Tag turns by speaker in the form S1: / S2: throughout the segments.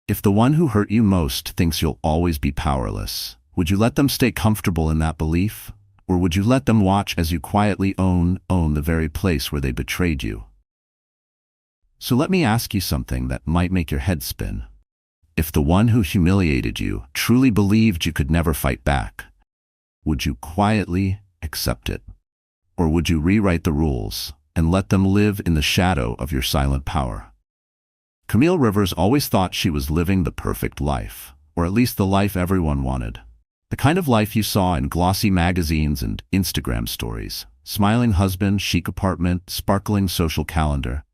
S1: If the one who hurt you most thinks you'll always be powerless, would you let them stay comfortable in that belief? Or would you let them watch as you quietly own the very place where they betrayed you? So let me ask you something that might make your head spin. If the one who humiliated you truly believed you could never fight back, would you quietly accept it? Or would you rewrite the rules and let them live in the shadow of your silent power? Camille Rivers always thought she was living the perfect life, or at least the life everyone wanted. The kind of life you saw in glossy magazines and Instagram stories. Smiling husband, chic apartment, sparkling social calendar.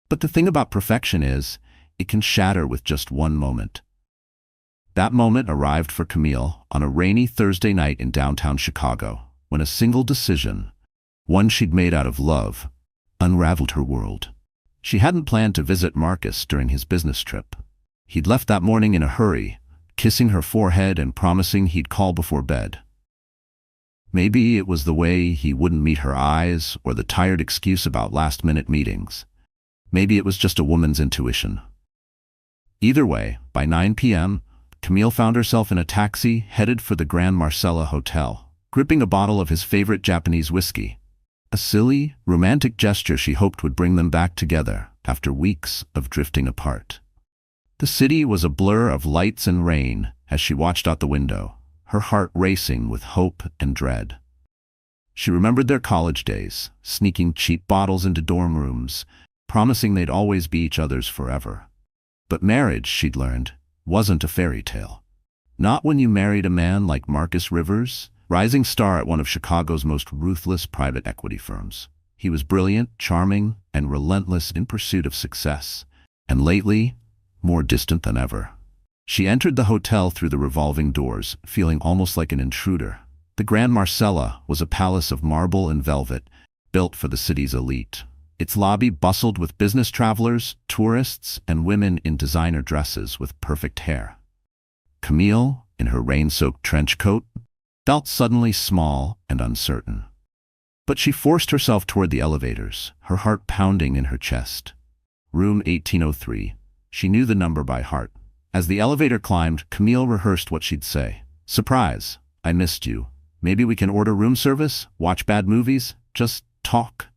S1: But the thing about perfection is, it can shatter with just one moment. That moment arrived for Camille on a rainy Thursday night in downtown Chicago, when a single decision, one she'd made out of love, unraveled her world. She hadn't planned to visit Marcus during his business trip. He'd left that morning in a hurry, kissing her forehead and promising he'd call before bed. Maybe it was the way he wouldn't meet her eyes or the tired excuse about last-minute meetings. Maybe it was just a woman's intuition. Either way, by 9 p.m., Camille found herself in a taxi headed for the Grand Marcella Hotel, gripping a bottle of his favorite Japanese whiskey. A silly, romantic gesture she hoped would bring them back together after weeks of drifting apart. The city was a blur of lights and rain as she watched out the window, her heart racing with hope and dread. She remembered their college days, sneaking cheap bottles into dorm rooms, promising they'd always be each other's forever. But marriage, she'd learned, wasn't a fairy tale. Not when you married a man like Marcus Rivers, rising star at one of Chicago's most ruthless private equity firms. He was brilliant, charming, and relentless in pursuit of success. And lately, more distant than ever. She entered the hotel through the revolving doors, feeling almost like an intruder. The Grand Marcella was a palace of marble and velvet, built for the city's elite. Its lobby bustled with business travelers, tourists, and women in designer dresses with perfect hair. Camille, in her rain-soaked trench coat, felt suddenly small and uncertain. But she forced herself toward the elevators, her heart pounding in her chest. Room 1803. She knew the number by heart. As the elevator climbed, Camille rehearsed what she'd say. Surprise, I missed you. Maybe we can order room service, watch bad movies, just talk.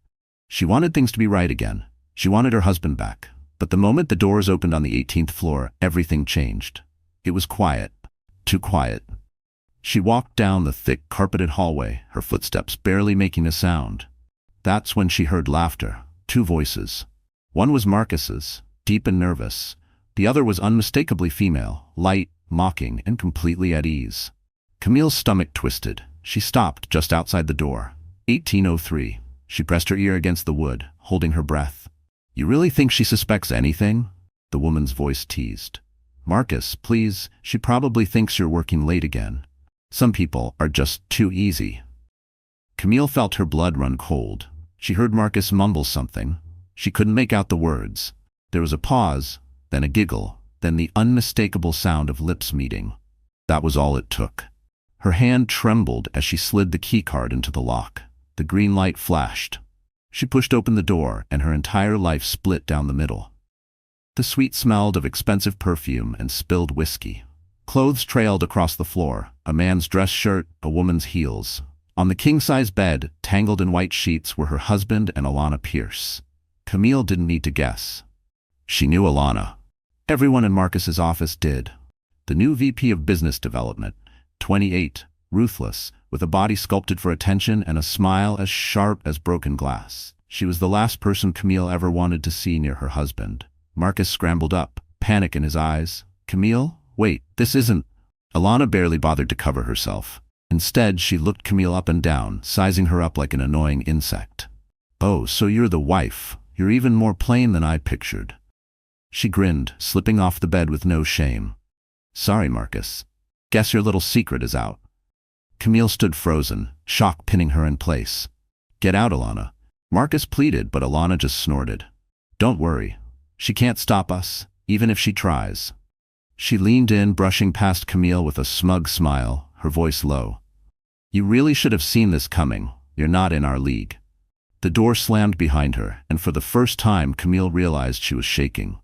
S1: She wanted things to be right again. She wanted her husband back. But the moment the doors opened on the 18th floor, everything changed. It was quiet. Too quiet. She walked down the thick, carpeted hallway, her footsteps barely making a sound. That's when she heard laughter. Two voices. One was Marcus's, deep and nervous. The other was unmistakably female, light, mocking, and completely at ease. Camille's stomach twisted. She stopped just outside the door. 1803. She pressed her ear against the wood, holding her breath. You really think she suspects anything? The woman's voice teased. Marcus, please, she probably thinks you're working late again. Some people are just too easy. Camille felt her blood run cold. She heard Marcus mumble something. She couldn't make out the words. There was a pause, then a giggle, then the unmistakable sound of lips meeting. That was all it took. Her hand trembled as she slid the keycard into the lock. The green light flashed. She pushed open the door, and her entire life split down the middle. The suite smelled of expensive perfume and spilled whiskey. Clothes trailed across the floor, a man's dress shirt, a woman's heels. On the king-size bed, tangled in white sheets, were her husband and Alana Pierce. Camille didn't need to guess. She knew Alana. Everyone in Marcus's office did. The new VP of Business Development, 28, ruthless, with a body sculpted for attention and a smile as sharp as broken glass. She was the last person Camille ever wanted to see near her husband. Marcus scrambled up, panic in his eyes. Camille? Wait, this isn't... Alana barely bothered to cover herself. Instead, she looked Camille up and down, sizing her up like an annoying insect. Oh, so you're the wife. You're even more plain than I pictured. She grinned, slipping off the bed with no shame. Sorry, Marcus. Guess your little secret is out. Camille stood frozen, shock pinning her in place. Get out, Alana. Marcus pleaded, but Alana just snorted. Don't worry. She can't stop us, even if she tries. She leaned in, brushing past Camille with a smug smile, her voice low. You really should have seen this coming. You're not in our league. The door slammed behind her, and for the first time Camille realized she was shaking.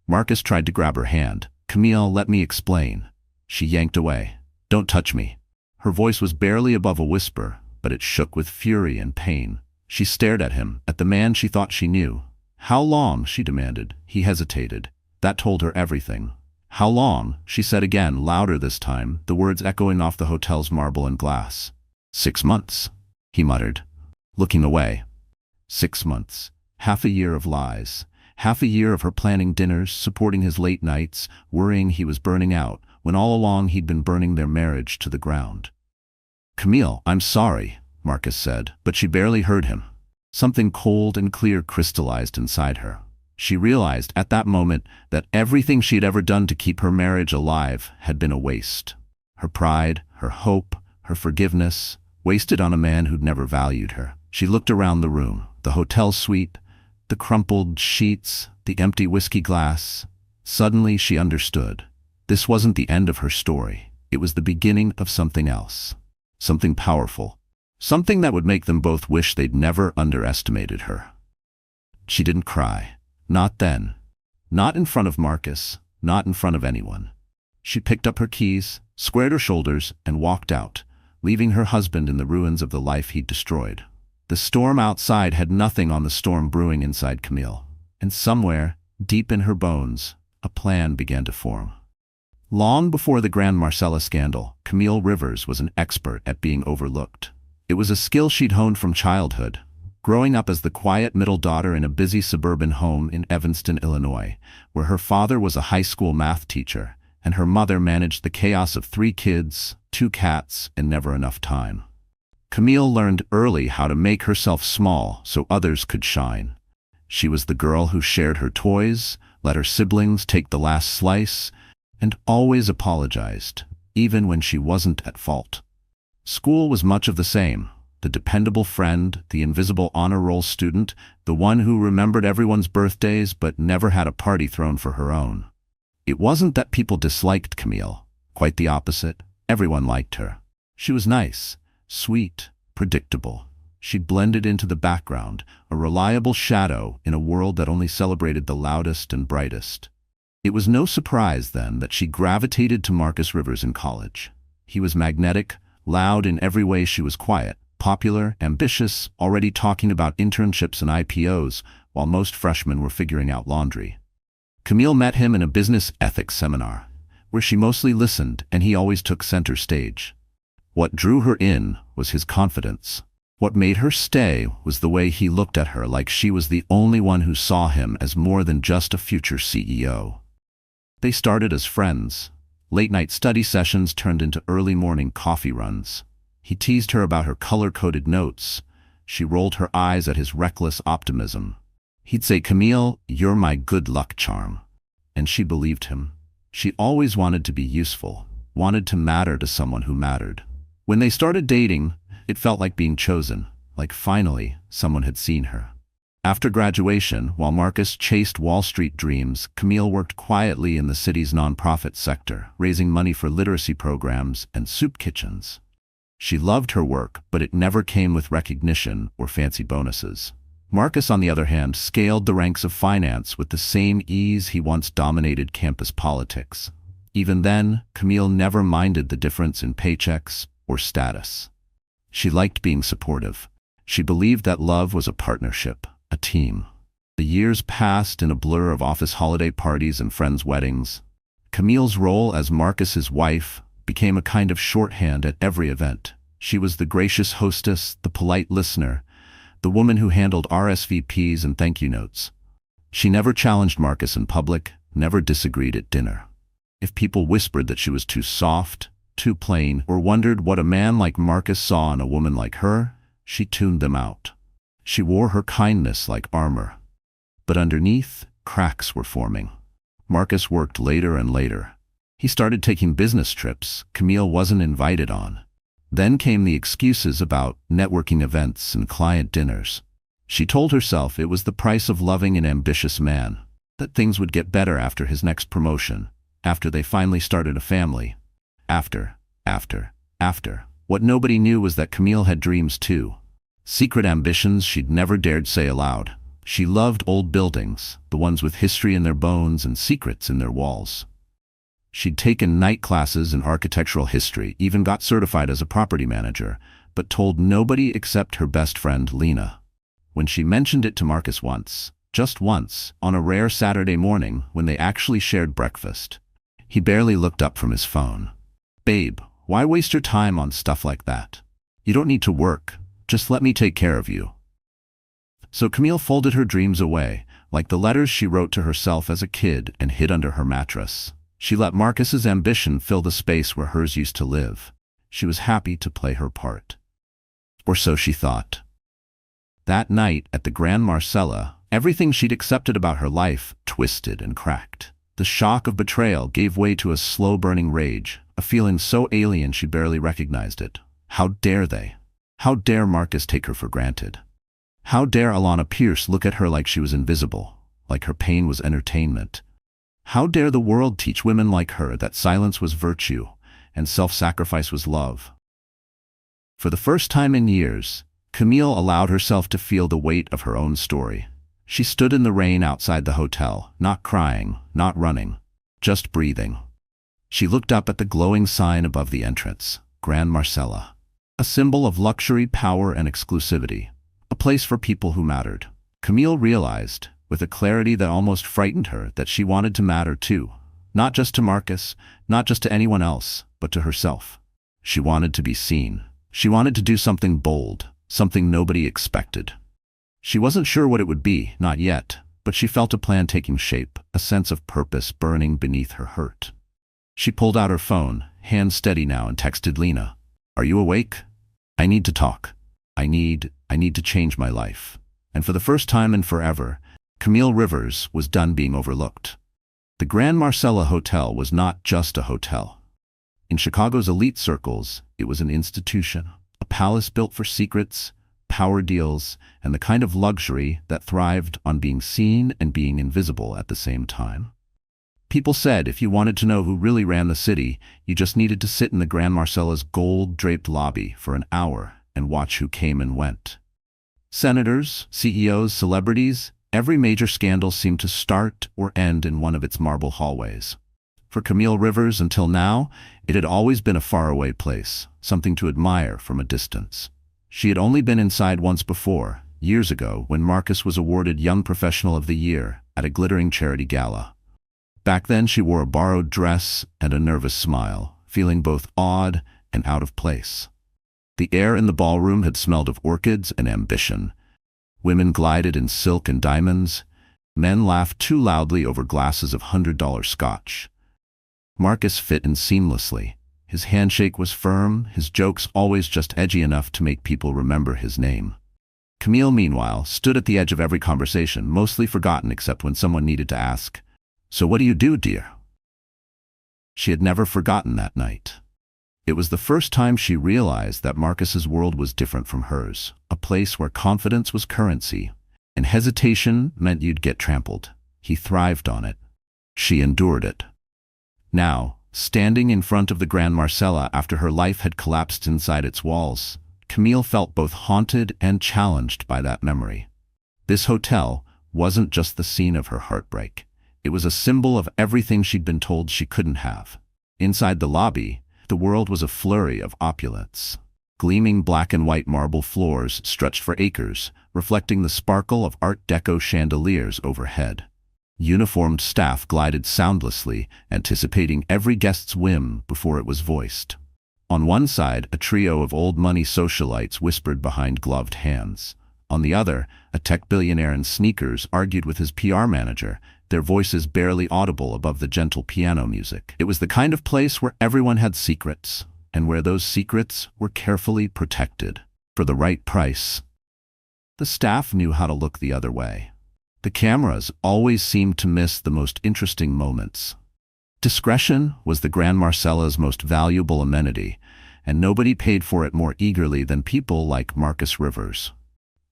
S1: Marcus tried to grab her hand, "Camille, let me explain." She yanked away. "Don't touch me." Her voice was barely above a whisper, but it shook with fury and pain. She stared at him, at the man she thought she knew. "How long?" she demanded. He hesitated. That told her everything. "How long?" she said again, louder this time, the words echoing off the hotel's marble and glass. "6 months," he muttered, looking away. 6 months. Half a year of lies. Half a year of her planning dinners, supporting his late nights, worrying he was burning out, when all along he'd been burning their marriage to the ground. "Camille, I'm sorry," Marcus said, but she barely heard him. Something cold and clear crystallized inside her. She realized at that moment that everything she had ever done to keep her marriage alive had been a waste. Her pride, her hope, her forgiveness, wasted on a man who'd never valued her. She looked around the room, the hotel suite, the crumpled sheets, the empty whiskey glass. Suddenly she understood. This wasn't the end of her story. It was the beginning of something else. Something powerful. Something that would make them both wish they'd never underestimated her. She didn't cry. Not then. Not in front of Marcus. Not in front of anyone. She picked up her keys, squared her shoulders, and walked out, leaving her husband in the ruins of the life he'd destroyed. The storm outside had nothing on the storm brewing inside Camille. And somewhere, deep in her bones, a plan began to form. Long before the Grand Marcella scandal, Camille Rivers was an expert at being overlooked. It was a skill she'd honed from childhood, growing up as the quiet middle daughter in a busy suburban home in Evanston, Illinois, where her father was a high school math teacher, and her mother managed the chaos of 3 kids, 2 cats, and never enough time. Camille learned early how to make herself small so others could shine. She was the girl who shared her toys, let her siblings take the last slice, and always apologized, even when she wasn't at fault. School was much of the same. The dependable friend, the invisible honor roll student, the one who remembered everyone's birthdays but never had a party thrown for her own. It wasn't that people disliked Camille. Quite the opposite. Everyone liked her. She was nice, sweet, predictable. She blended into the background, a reliable shadow in a world that only celebrated the loudest and brightest. It was no surprise, then, that she gravitated to Marcus Rivers in college. He was magnetic, loud in every way. She was quiet, popular, ambitious, already talking about internships and IPOs, while most freshmen were figuring out laundry. Camille met him in a business ethics seminar, where she mostly listened and he always took center stage. What drew her in was his confidence. What made her stay was the way he looked at her, like she was the only one who saw him as more than just a future CEO. They started as friends. Late-night study sessions turned into early morning coffee runs. He teased her about her color-coded notes. She rolled her eyes at his reckless optimism. He'd say, "Camille, you're my good luck charm." And she believed him. She always wanted to be useful, wanted to matter to someone who mattered. When they started dating, it felt like being chosen, like finally someone had seen her. After graduation, while Marcus chased Wall Street dreams, Camille worked quietly in the city's nonprofit sector, raising money for literacy programs and soup kitchens. She loved her work, but it never came with recognition or fancy bonuses. Marcus, on the other hand, scaled the ranks of finance with the same ease he once dominated campus politics. Even then, Camille never minded the difference in paychecks or status. She liked being supportive. She believed that love was a partnership, a team. The years passed in a blur of office holiday parties and friends' weddings. Camille's role as Marcus's wife became a kind of shorthand at every event. She was the gracious hostess, the polite listener, the woman who handled RSVPs and thank you notes. She never challenged Marcus in public, never disagreed at dinner. If people whispered that she was too soft, too plain, or wondered what a man like Marcus saw in a woman like her, she tuned them out. She wore her kindness like armor. But underneath, cracks were forming. Marcus worked later and later. He started taking business trips Camille wasn't invited on. Then came the excuses about networking events and client dinners. She told herself it was the price of loving an ambitious man, that things would get better after his next promotion, after they finally started a family. After. What nobody knew was that Camille had dreams too. Secret ambitions she'd never dared say aloud. She loved old buildings, the ones with history in their bones and secrets in their walls. She'd taken night classes in architectural history, even got certified as a property manager, but told nobody except her best friend, Lena. When she mentioned it to Marcus once, just once, on a rare Saturday morning when they actually shared breakfast, he barely looked up from his phone. "Babe, why waste your time on stuff like that? You don't need to work. Just let me take care of you." So Camille folded her dreams away, like the letters she wrote to herself as a kid, and hid under her mattress. She let Marcus's ambition fill the space where hers used to live. She was happy to play her part. Or so she thought. That night at the Grand Marcella, everything she'd accepted about her life twisted and cracked. The shock of betrayal gave way to a slow-burning rage, a feeling so alien she barely recognized it. How dare they? How dare Marcus take her for granted? How dare Alana Pierce look at her like she was invisible, like her pain was entertainment? How dare the world teach women like her that silence was virtue and self-sacrifice was love? For the first time in years, Camille allowed herself to feel the weight of her own story. She stood in the rain outside the hotel, not crying, not running, just breathing. She looked up at the glowing sign above the entrance, Grand Marcella, a symbol of luxury, power, and exclusivity, a place for people who mattered. Camille realized, with a clarity that almost frightened her, that she wanted to matter too, not just to Marcus, not just to anyone else, but to herself. She wanted to be seen. She wanted to do something bold, something nobody expected. She wasn't sure what it would be, not yet, but she felt a plan taking shape, a sense of purpose burning beneath her hurt. She pulled out her phone, hands steady now, and texted Lena, "Are you awake? I need to talk. I need to change my life." And for the first time in forever, Camille Rivers was done being overlooked. The Grand Marcella Hotel was not just a hotel. In Chicago's elite circles, it was an institution, a palace built for secrets, power deals, and the kind of luxury that thrived on being seen and being invisible at the same time. People said if you wanted to know who really ran the city, you just needed to sit in the Grand Marcella's gold-draped lobby for an hour and watch who came and went. Senators, CEOs, celebrities, every major scandal seemed to start or end in one of its marble hallways. For Camille Rivers, until now, it had always been a faraway place, something to admire from a distance. She had only been inside once before, years ago, when Marcus was awarded Young Professional of the Year at a glittering charity gala. Back then she wore a borrowed dress and a nervous smile, feeling both awed and out of place. The air in the ballroom had smelled of orchids and ambition. Women glided in silk and diamonds. Men laughed too loudly over glasses of $100 scotch. Marcus fit in seamlessly. His handshake was firm, his jokes always just edgy enough to make people remember his name. Camille, meanwhile, stood at the edge of every conversation, mostly forgotten except when someone needed to ask, "So what do you do, dear?" She had never forgotten that night. It was the first time she realized that Marcus's world was different from hers, a place where confidence was currency, and hesitation meant you'd get trampled. He thrived on it. She endured it. Now, standing in front of the Grand Marcella after her life had collapsed inside its walls, Camille felt both haunted and challenged by that memory. This hotel wasn't just the scene of her heartbreak. It was a symbol of everything she'd been told she couldn't have. Inside the lobby, the world was a flurry of opulence. Gleaming black and white marble floors stretched for acres, reflecting the sparkle of Art Deco chandeliers overhead. Uniformed staff glided soundlessly, anticipating every guest's whim before it was voiced. On one side, a trio of old-money socialites whispered behind gloved hands. On the other, a tech billionaire in sneakers argued with his PR manager, their voices barely audible above the gentle piano music. It was the kind of place where everyone had secrets, and where those secrets were carefully protected, for the right price. The staff knew how to look the other way. The cameras always seemed to miss the most interesting moments. Discretion was the Grand Marcella's most valuable amenity, and nobody paid for it more eagerly than people like Marcus Rivers.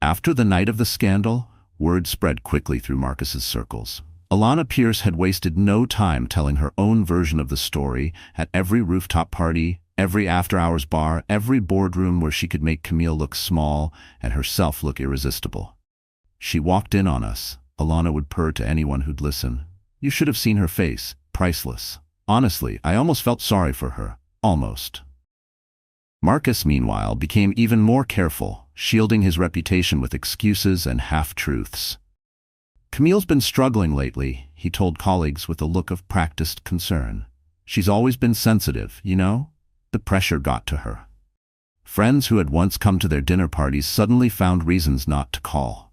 S1: After the night of the scandal, word spread quickly through Marcus's circles. Alana Pierce had wasted no time telling her own version of the story at every rooftop party, every after-hours bar, every boardroom where she could make Camille look small and herself look irresistible. "She walked in on us," Alana would purr to anyone who'd listen. "You should have seen her face. Priceless." Honestly, I almost felt sorry for her. Almost. Marcus, meanwhile, became even more careful, shielding his reputation with excuses and half-truths. Camille's been struggling lately, he told colleagues with a look of practiced concern. She's always been sensitive, you know? The pressure got to her. Friends who had once come to their dinner parties suddenly found reasons not to call.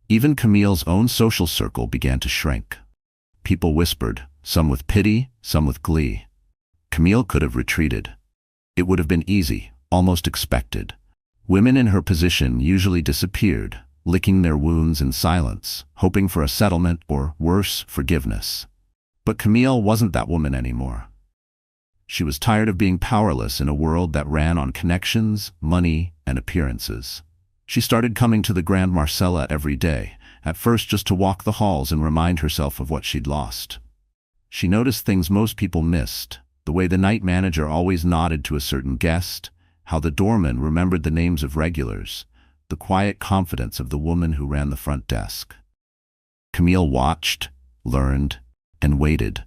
S1: Even Camille's own social circle began to shrink. People whispered, some with pity, some with glee. Camille could have retreated. It would have been easy, almost expected. Women in her position usually disappeared, licking their wounds in silence, hoping for a settlement or, worse, forgiveness. But Camille wasn't that woman anymore. She was tired of being powerless in a world that ran on connections, money, and appearances. She started coming to the Grand Marcella every day, at first just to walk the halls and remind herself of what she'd lost. She noticed things most people missed, the way the night manager always nodded to a certain guest, how the doorman remembered the names of regulars, the quiet confidence of the woman who ran the front desk. Camille watched, learned, and waited.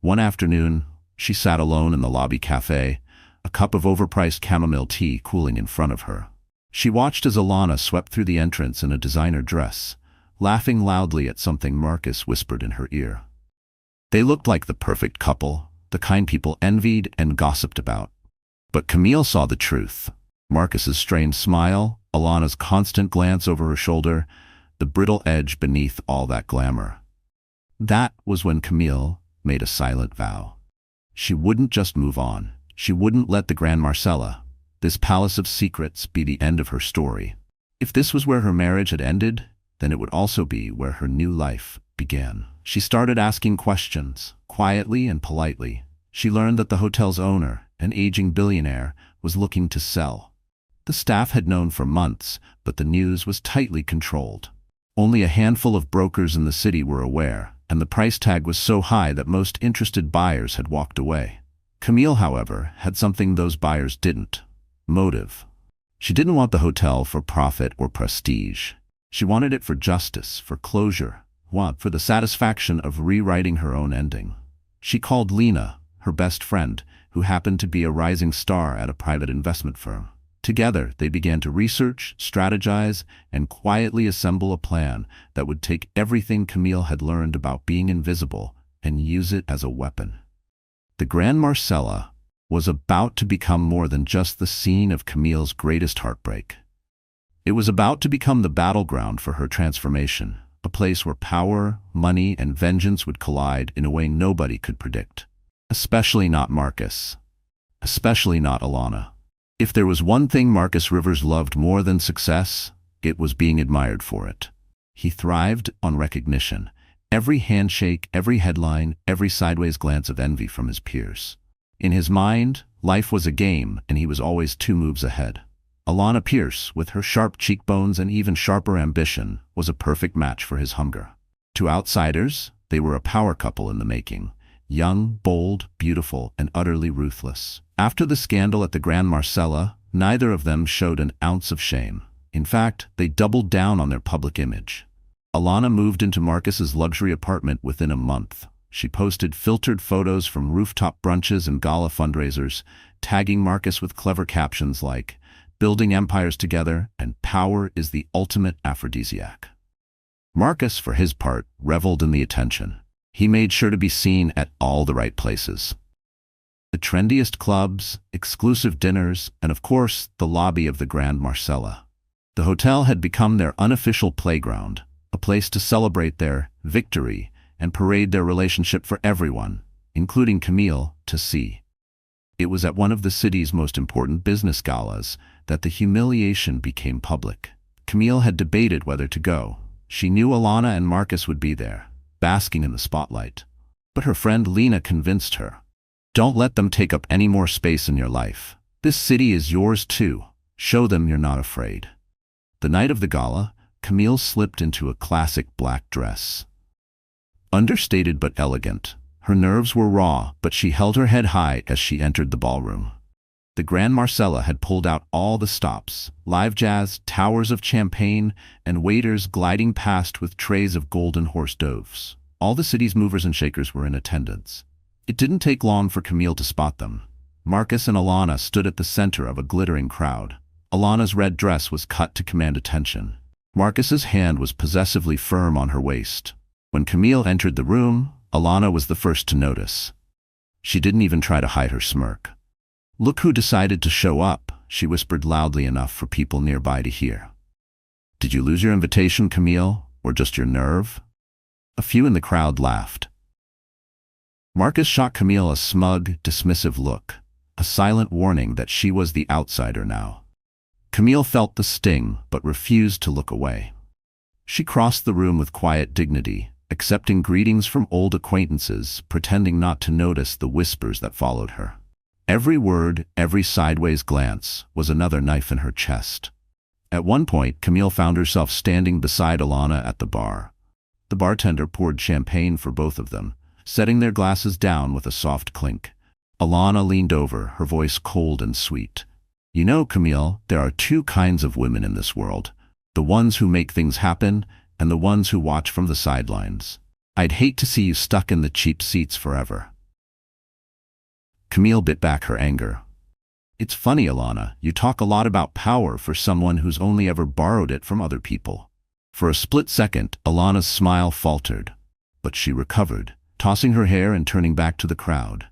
S1: One afternoon, she sat alone in the lobby cafe, a cup of overpriced chamomile tea cooling in front of her. She watched as Alana swept through the entrance in a designer dress, laughing loudly at something Marcus whispered in her ear. They looked like the perfect couple, the kind people envied and gossiped about. But Camille saw the truth. Marcus's strained smile, Alana's constant glance over her shoulder, the brittle edge beneath all that glamour. That was when Camille made a silent vow. She wouldn't just move on. She wouldn't let the Grand Marcella, this palace of secrets, be the end of her story. If this was where her marriage had ended, then it would also be where her new life began. She started asking questions, quietly and politely. She learned that the hotel's owner, an aging billionaire, was looking to sell. The staff had known for months, but the news was tightly controlled. Only a handful of brokers in the city were aware, and the price tag was so high that most interested buyers had walked away. Camille, however, had something those buyers didn't: motive. She didn't want the hotel for profit or prestige. She wanted it for justice, for closure, for the satisfaction of rewriting her own ending. She called Lena, her best friend, who happened to be a rising star at a private investment firm. Together, they began to research, strategize, and quietly assemble a plan that would take everything Camille had learned about being invisible and use it as a weapon. The Grand Marcella was about to become more than just the scene of Camille's greatest heartbreak. It was about to become the battleground for her transformation, a place where power, money, and vengeance would collide in a way nobody could predict. Especially not Marcus. Especially not Alana. If there was one thing Marcus Rivers loved more than success, it was being admired for it. He thrived on recognition. Every handshake, every headline, every sideways glance of envy from his peers. In his mind, life was a game, and he was always 2 moves ahead. Alana Pierce, with her sharp cheekbones and even sharper ambition, was a perfect match for his hunger. To outsiders, they were a power couple in the making. Young, bold, beautiful, and utterly ruthless. After the scandal at the Grand Marcella, neither of them showed an ounce of shame. In fact, they doubled down on their public image. Alana moved into Marcus's luxury apartment within a month. She posted filtered photos from rooftop brunches and gala fundraisers, tagging Marcus with clever captions like, "Building empires together, and power is the ultimate aphrodisiac." Marcus, for his part, reveled in the attention. He made sure to be seen at all the right places. The trendiest clubs, exclusive dinners, and of course, the lobby of the Grand Marcella. The hotel had become their unofficial playground, a place to celebrate their victory and parade their relationship for everyone, including Camille, to see. It was at one of the city's most important business galas that the humiliation became public. Camille had debated whether to go. She knew Alana and Marcus would be there, basking in the spotlight. But her friend Lena convinced her. "Don't let them take up any more space in your life. This city is yours too. Show them you're not afraid." The night of the gala, Camille slipped into a classic black dress. Understated but elegant, her nerves were raw, but she held her head high as she entered the ballroom. The Grand Marcella had pulled out all the stops: live jazz, towers of champagne, and waiters gliding past with trays of golden horse doves. All the city's movers and shakers were in attendance. It didn't take long for Camille to spot them. Marcus and Alana stood at the center of a glittering crowd. Alana's red dress was cut to command attention. Marcus's hand was possessively firm on her waist. When Camille entered the room, Alana was the first to notice. She didn't even try to hide her smirk. "Look who decided to show up," she whispered loudly enough for people nearby to hear. "Did you lose your invitation, Camille, or just your nerve?" A few in the crowd laughed. Marcus shot Camille a smug, dismissive look, a silent warning that she was the outsider now. Camille felt the sting, but refused to look away. She crossed the room with quiet dignity, accepting greetings from old acquaintances, pretending not to notice the whispers that followed her. Every word, every sideways glance, was another knife in her chest. At one point, Camille found herself standing beside Alana at the bar. The bartender poured champagne for both of them, setting their glasses down with a soft clink. Alana leaned over, her voice cold and sweet. "You know, Camille, there are two kinds of women in this world. The ones who make things happen, and the ones who watch from the sidelines. I'd hate to see you stuck in the cheap seats forever." Camille bit back her anger. "It's funny, Alana, you talk a lot about power for someone who's only ever borrowed it from other people." For a split second, Alana's smile faltered, but she recovered, tossing her hair and turning back to the crowd.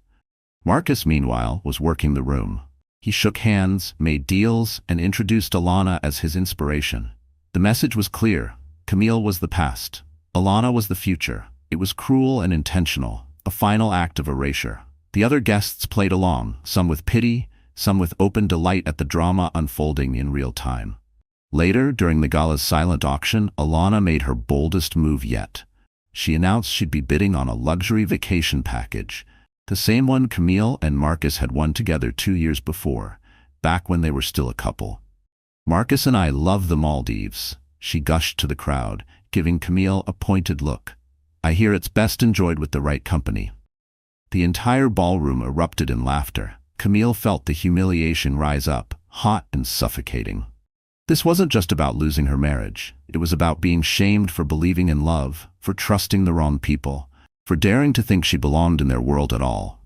S1: Marcus, meanwhile, was working the room. He shook hands, made deals, and introduced Alana as his inspiration. The message was clear. Camille was the past. Alana was the future. It was cruel and intentional, a final act of erasure. The other guests played along, some with pity, some with open delight at the drama unfolding in real time. Later, during the gala's silent auction, Alana made her boldest move yet. She announced she'd be bidding on a luxury vacation package, the same one Camille and Marcus had won together 2 years before, back when they were still a couple. "Marcus and I love the Maldives," she gushed to the crowd, giving Camille a pointed look. "I hear it's best enjoyed with the right company." The entire ballroom erupted in laughter. Camille felt the humiliation rise up, hot and suffocating. This wasn't just about losing her marriage. It was about being shamed for believing in love, for trusting the wrong people, for daring to think she belonged in their world at all.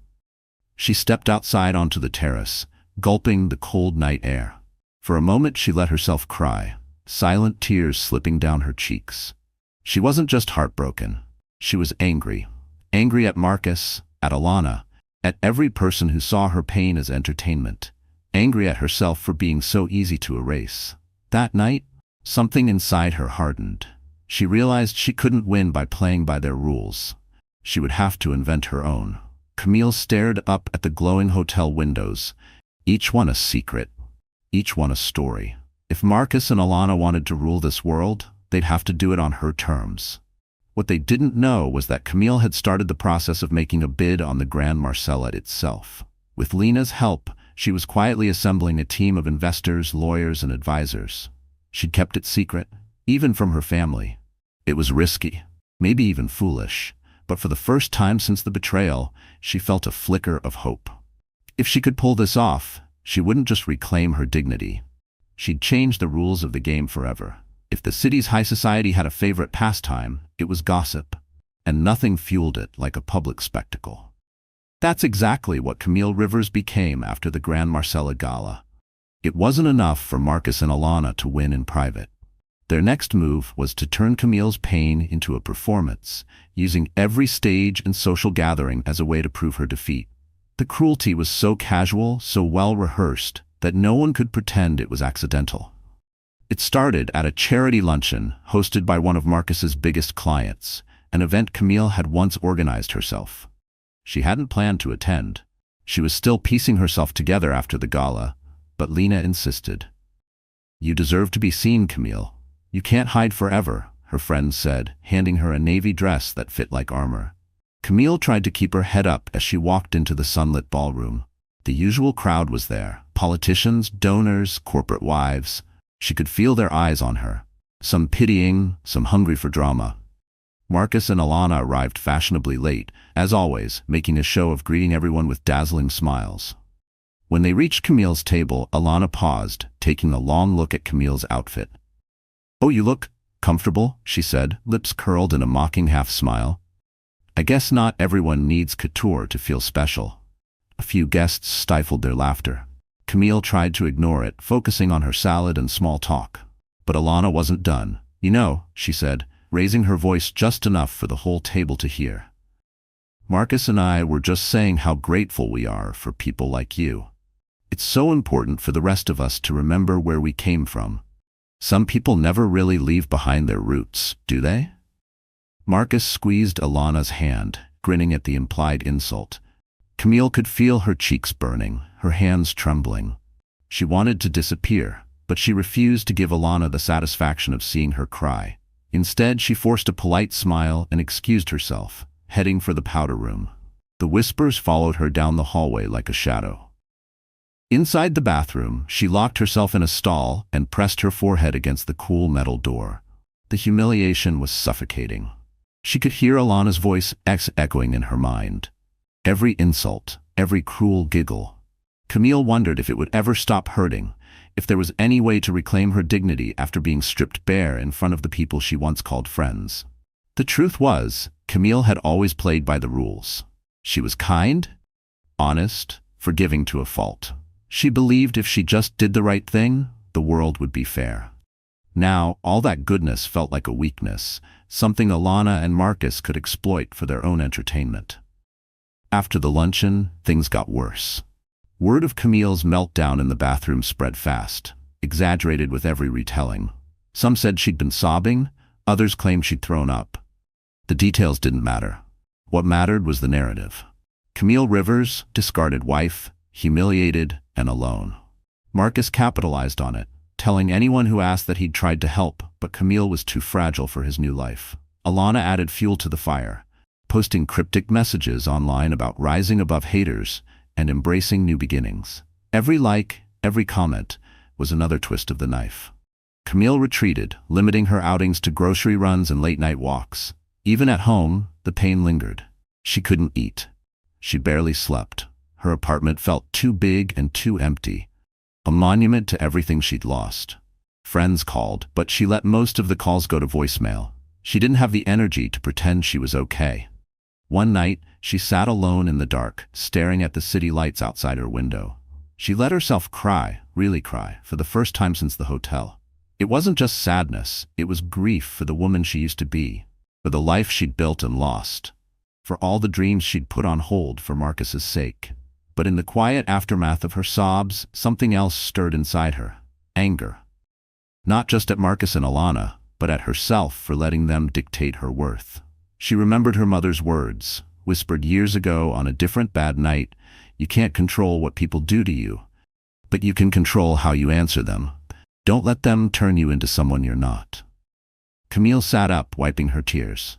S1: She stepped outside onto the terrace, gulping the cold night air. For a moment she let herself cry, silent tears slipping down her cheeks. She wasn't just heartbroken. She was angry. Angry at Marcus, at Alana, at every person who saw her pain as entertainment. Angry at herself for being so easy to erase. That night, something inside her hardened. She realized she couldn't win by playing by their rules. She would have to invent her own. Camille stared up at the glowing hotel windows, each one a secret, each one a story. If Marcus and Alana wanted to rule this world, they'd have to do it on her terms. What they didn't know was that Camille had started the process of making a bid on the Grand Marcella itself. With Lena's help, she was quietly assembling a team of investors, lawyers, and advisors. She'd kept it secret, even from her family. It was risky, maybe even foolish, but for the first time since the betrayal, she felt a flicker of hope. If she could pull this off, she wouldn't just reclaim her dignity. She'd change the rules of the game forever. If the city's high society had a favorite pastime, it was gossip, and nothing fueled it like a public spectacle. That's exactly what Camille Rivers became after the Grand Marcella Gala. It wasn't enough for Marcus and Alana to win in private. Their next move was to turn Camille's pain into a performance, using every stage and social gathering as a way to prove her defeat. The cruelty was so casual, so well rehearsed, that no one could pretend it was accidental. It started at a charity luncheon hosted by one of Marcus's biggest clients, an event Camille had once organized herself. She hadn't planned to attend. She was still piecing herself together after the gala, but Lena insisted. "You deserve to be seen, Camille. You can't hide forever," her friend said, handing her a navy dress that fit like armor. Camille tried to keep her head up as she walked into the sunlit ballroom. The usual crowd was there, politicians, donors, corporate wives. She could feel their eyes on her, some pitying, some hungry for drama. Marcus and Alana arrived fashionably late, as always, making a show of greeting everyone with dazzling smiles. When they reached Camille's table, Alana paused, taking a long look at Camille's outfit. "Oh, you look comfortable," she said, lips curled in a mocking half-smile. I guess not everyone needs couture to feel special. A few guests stifled their laughter. Camille tried to ignore it, focusing on her salad and small talk. But Alana wasn't done. You know, she said, raising her voice just enough for the whole table to hear. Marcus and I were just saying how grateful we are for people like you. It's so important for the rest of us to remember where we came from. Some people never really leave behind their roots, do they? Marcus squeezed Alana's hand, grinning at the implied insult. Camille could feel her cheeks burning, her hands trembling. She wanted to disappear, but she refused to give Alana the satisfaction of seeing her cry. Instead, she forced a polite smile and excused herself, heading for the powder room. The whispers followed her down the hallway like a shadow. Inside the bathroom, she locked herself in a stall and pressed her forehead against the cool metal door. The humiliation was suffocating. She could hear Alana's voice echoing in her mind. Every insult, every cruel giggle. Camille wondered if it would ever stop hurting, if there was any way to reclaim her dignity after being stripped bare in front of the people she once called friends. The truth was, Camille had always played by the rules. She was kind, honest, forgiving to a fault. She believed if she just did the right thing, the world would be fair. Now, all that goodness felt like a weakness, something Alana and Marcus could exploit for their own entertainment. After the luncheon, things got worse. Word of Camille's meltdown in the bathroom spread fast, exaggerated with every retelling. Some said she'd been sobbing, others claimed she'd thrown up. The details didn't matter. What mattered was the narrative. Camille Rivers, discarded wife, humiliated and alone. Marcus capitalized on it, telling anyone who asked that he'd tried to help, but Camille was too fragile for his new life. Alana added fuel to the fire, posting cryptic messages online about rising above haters and embracing new beginnings. Every like, every comment was another twist of the knife. Camille retreated, limiting her outings to grocery runs and late-night walks. Even at home, the pain lingered. She couldn't eat. She barely slept. Her apartment felt too big and too empty, a monument to everything she'd lost. Friends called, but she let most of the calls go to voicemail. She didn't have the energy to pretend she was okay. One night, she sat alone in the dark, staring at the city lights outside her window. She let herself cry, really cry, for the first time since the hotel. It wasn't just sadness, it was grief for the woman she used to be, for the life she'd built and lost, for all the dreams she'd put on hold for Marcus's sake. But in the quiet aftermath of her sobs, something else stirred inside her. Anger. Not just at Marcus and Alana, but at herself for letting them dictate her worth. She remembered her mother's words, whispered years ago on a different bad night, "You can't control what people do to you, but you can control how you answer them. Don't let them turn you into someone you're not." Camille sat up, wiping her tears.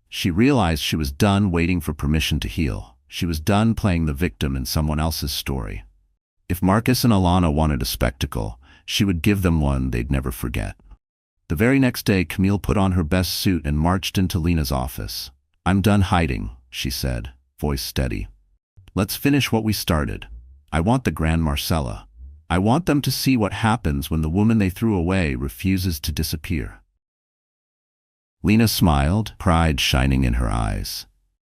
S1: She realized she was done waiting for permission to heal. She was done playing the victim in someone else's story. If Marcus and Alana wanted a spectacle, she would give them one they'd never forget. The very next day, Camille put on her best suit and marched into Lena's office. "I'm done hiding," she said, voice steady. "Let's finish what we started. I want the Grand Marcella. I want them to see what happens when the woman they threw away refuses to disappear." Lena smiled, pride shining in her eyes.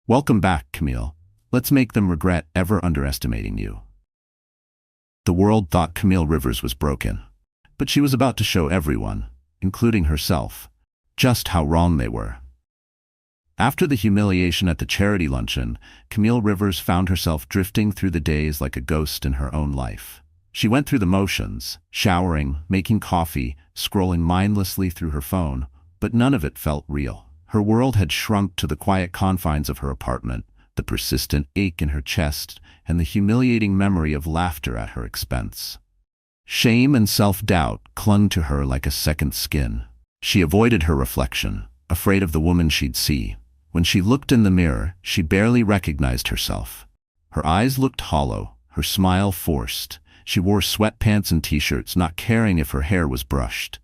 S1: "Welcome back, Camille. Let's make them regret ever underestimating you." The world thought Camille Rivers was broken, but she was about to show everyone, including herself, just how wrong they were. After the humiliation at the charity luncheon, Camille Rivers found herself drifting through the days like a ghost in her own life. She went through the motions, showering, making coffee, scrolling mindlessly through her phone, but none of it felt real. Her world had shrunk to the quiet confines of her apartment, the persistent ache in her chest, and the humiliating memory of laughter at her expense. Shame and self-doubt clung to her like a second skin. She avoided her reflection, afraid of the woman she'd see. When she looked in the mirror, she barely recognized herself. Her eyes looked hollow, her smile forced. She wore sweatpants and t-shirts, not caring if her hair was brushed.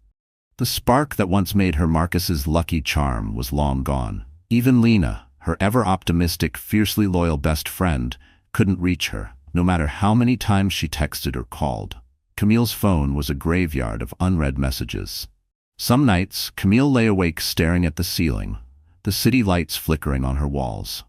S1: The spark that once made her Marcus's lucky charm was long gone. Even Lena, her ever-optimistic, fiercely loyal best friend, couldn't reach her, no matter how many times she texted or called. Camille's phone was a graveyard of unread messages. Some nights, Camille lay awake staring at the ceiling, the city lights flickering on her walls.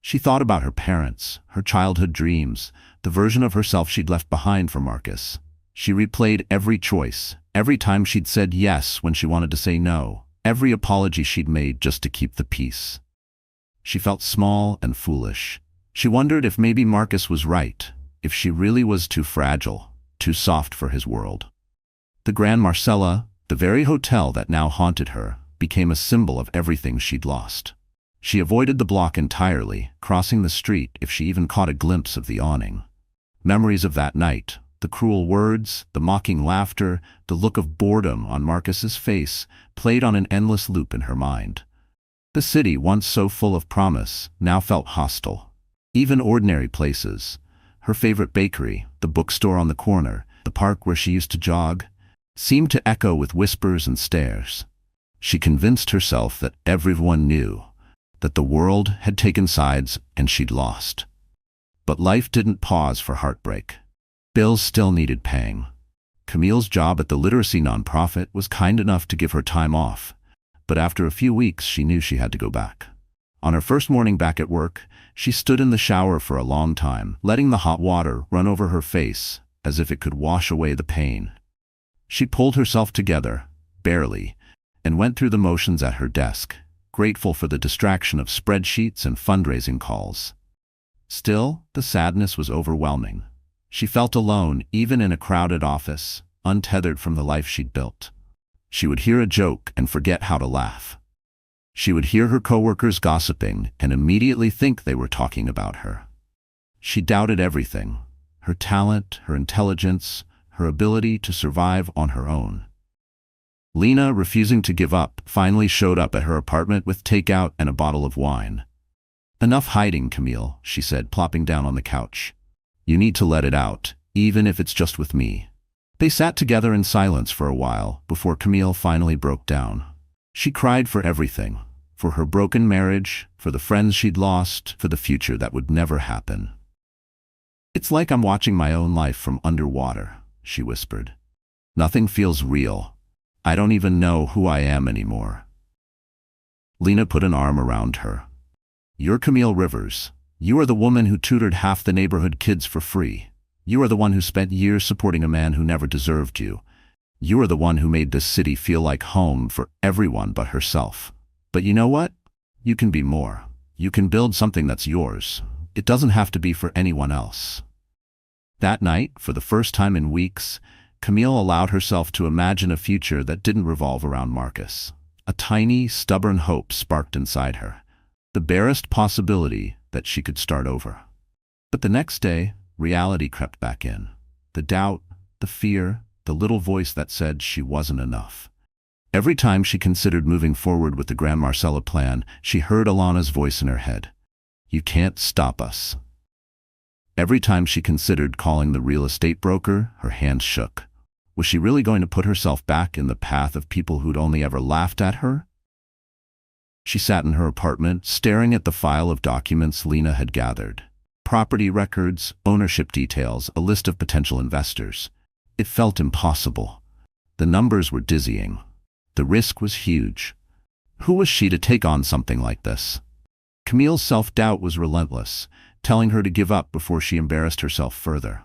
S1: She thought about her parents, her childhood dreams, the version of herself she'd left behind for Marcus. She replayed every choice, every time she'd said yes when she wanted to say no, every apology she'd made just to keep the peace. She felt small and foolish. She wondered if maybe Marcus was right, if she really was too fragile, too soft for his world. The Grand Marcella, the very hotel that now haunted her, became a symbol of everything she'd lost. She avoided the block entirely, crossing the street if she even caught a glimpse of the awning. Memories of that night, the cruel words, the mocking laughter, the look of boredom on Marcus's face, played on an endless loop in her mind. The city, once so full of promise, now felt hostile. Even ordinary places, her favorite bakery, the bookstore on the corner, the park where she used to jog, seemed to echo with whispers and stares. She convinced herself that everyone knew, that the world had taken sides and she'd lost. But life didn't pause for heartbreak. Bills still needed paying. Camille's job at the literacy nonprofit was kind enough to give her time off, but after a few weeks she knew she had to go back. On her first morning back at work, she stood in the shower for a long time, letting the hot water run over her face as if it could wash away the pain. She pulled herself together, barely, and went through the motions at her desk, grateful for the distraction of spreadsheets and fundraising calls. Still, the sadness was overwhelming. She felt alone, even in a crowded office, untethered from the life she'd built. She would hear a joke and forget how to laugh. She would hear her coworkers gossiping and immediately think they were talking about her. She doubted everything: her talent, her intelligence, her ability to survive on her own. Lena, refusing to give up, finally showed up at her apartment with takeout and a bottle of wine. "Enough hiding, Camille," she said, plopping down on the couch. "You need to let it out, even if it's just with me." They sat together in silence for a while before Camille finally broke down. She cried for everything: for her broken marriage, for the friends she'd lost, for the future that would never happen. "It's like I'm watching my own life from underwater," she whispered. "Nothing feels real. I don't even know who I am anymore." Lena put an arm around her. "You're Camille Rivers. You are the woman who tutored half the neighborhood kids for free. You are the one who spent years supporting a man who never deserved you. You are the one who made this city feel like home for everyone but herself. But you know what? You can be more. You can build something that's yours. It doesn't have to be for anyone else." That night, for the first time in weeks, Camille allowed herself to imagine a future that didn't revolve around Marcus. A tiny, stubborn hope sparked inside her. The barest possibility that she could start over. But the next day, reality crept back in. The doubt, the fear, the little voice that said she wasn't enough. Every time she considered moving forward with the Grand Marcella plan, she heard Alana's voice in her head. "You can't stop us." Every time she considered calling the real estate broker, her hands shook. Was she really going to put herself back in the path of people who'd only ever laughed at her? She sat in her apartment, staring at the file of documents Lena had gathered. Property records, ownership details, a list of potential investors. It felt impossible. The numbers were dizzying. The risk was huge. Who was she to take on something like this? Camille's self-doubt was relentless, telling her to give up before she embarrassed herself further.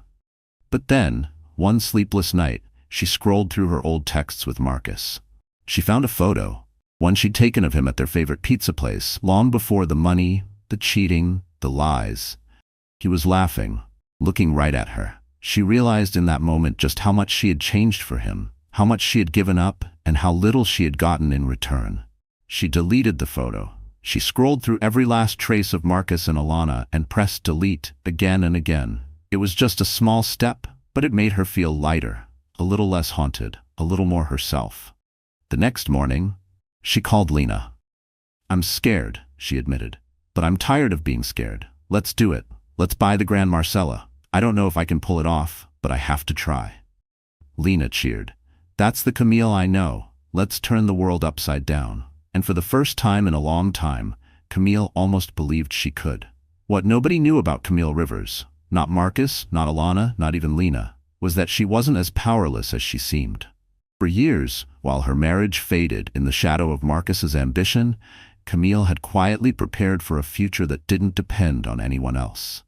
S1: But then, one sleepless night, she scrolled through her old texts with Marcus. She found a photo, one she'd taken of him at their favorite pizza place, long before the money, the cheating, the lies. He was laughing, looking right at her. She realized in that moment just how much she had changed for him, how much she had given up, and how little she had gotten in return. She deleted the photo. She scrolled through every last trace of Marcus and Alana and pressed delete again and again. It was just a small step, but it made her feel lighter, a little less haunted, a little more herself. The next morning, she called Lena. "I'm scared," she admitted, "but I'm tired of being scared. Let's do it. Let's buy the Grand Marcella. I don't know if I can pull it off, but I have to try." Lena cheered. "That's the Camille I know. Let's turn the world upside down." And for the first time in a long time, Camille almost believed she could. What nobody knew about Camille Rivers, not Marcus, not Alana, not even Lena, was that she wasn't as powerless as she seemed. For years, while her marriage faded in the shadow of Marcus's ambition, Camille had quietly prepared for a future that didn't depend on anyone else.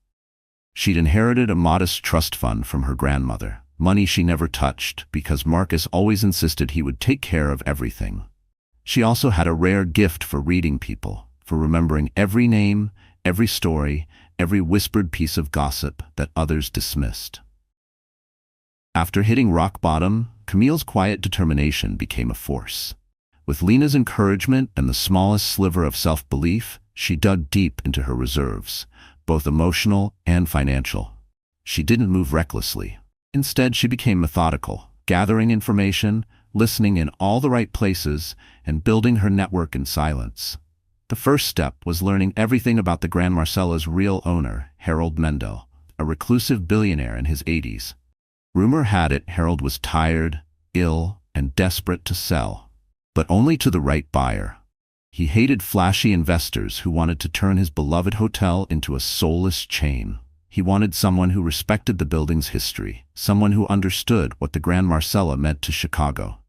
S1: She'd inherited a modest trust fund from her grandmother, money she never touched because Marcus always insisted he would take care of everything. She also had a rare gift for reading people, for remembering every name, every story, every whispered piece of gossip that others dismissed. After hitting rock bottom, Camille's quiet determination became a force. With Lena's encouragement and the smallest sliver of self-belief, she dug deep into her reserves, both emotional and financial. She didn't move recklessly. Instead, she became methodical, gathering information, listening in all the right places, and building her network in silence. The first step was learning everything about the Grand Marcella's real owner, Harold Mendel, a reclusive billionaire in his 80s. Rumor had it Harold was tired, ill, and desperate to sell, but only to the right buyer. He hated flashy investors who wanted to turn his beloved hotel into a soulless chain. He wanted someone who respected the building's history, someone who understood what the Grand Marcella meant to Chicago.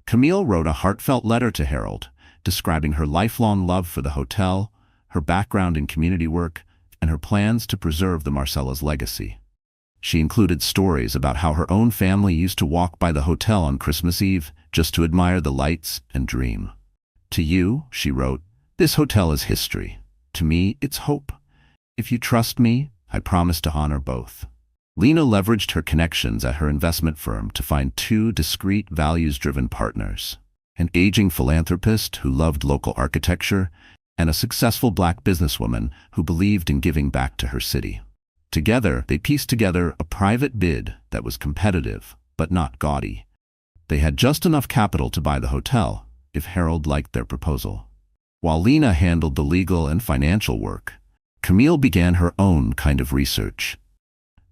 S1: Camille wrote a heartfelt letter to Harold, describing her lifelong love for the hotel, her background in community work, and her plans to preserve the Marcella's legacy. She included stories about how her own family used to walk by the hotel on Christmas Eve just to admire the lights and dream. "To you," she wrote, "this hotel is history. To me, it's hope. If you trust me, I promise to honor both." Lena leveraged her connections at her investment firm to find two discreet, values-driven partners: an aging philanthropist who loved local architecture, and a successful Black businesswoman who believed in giving back to her city. Together, they pieced together a private bid that was competitive, but not gaudy. They had just enough capital to buy the hotel, if Harold liked their proposal. While Lena handled the legal and financial work, Camille began her own kind of research.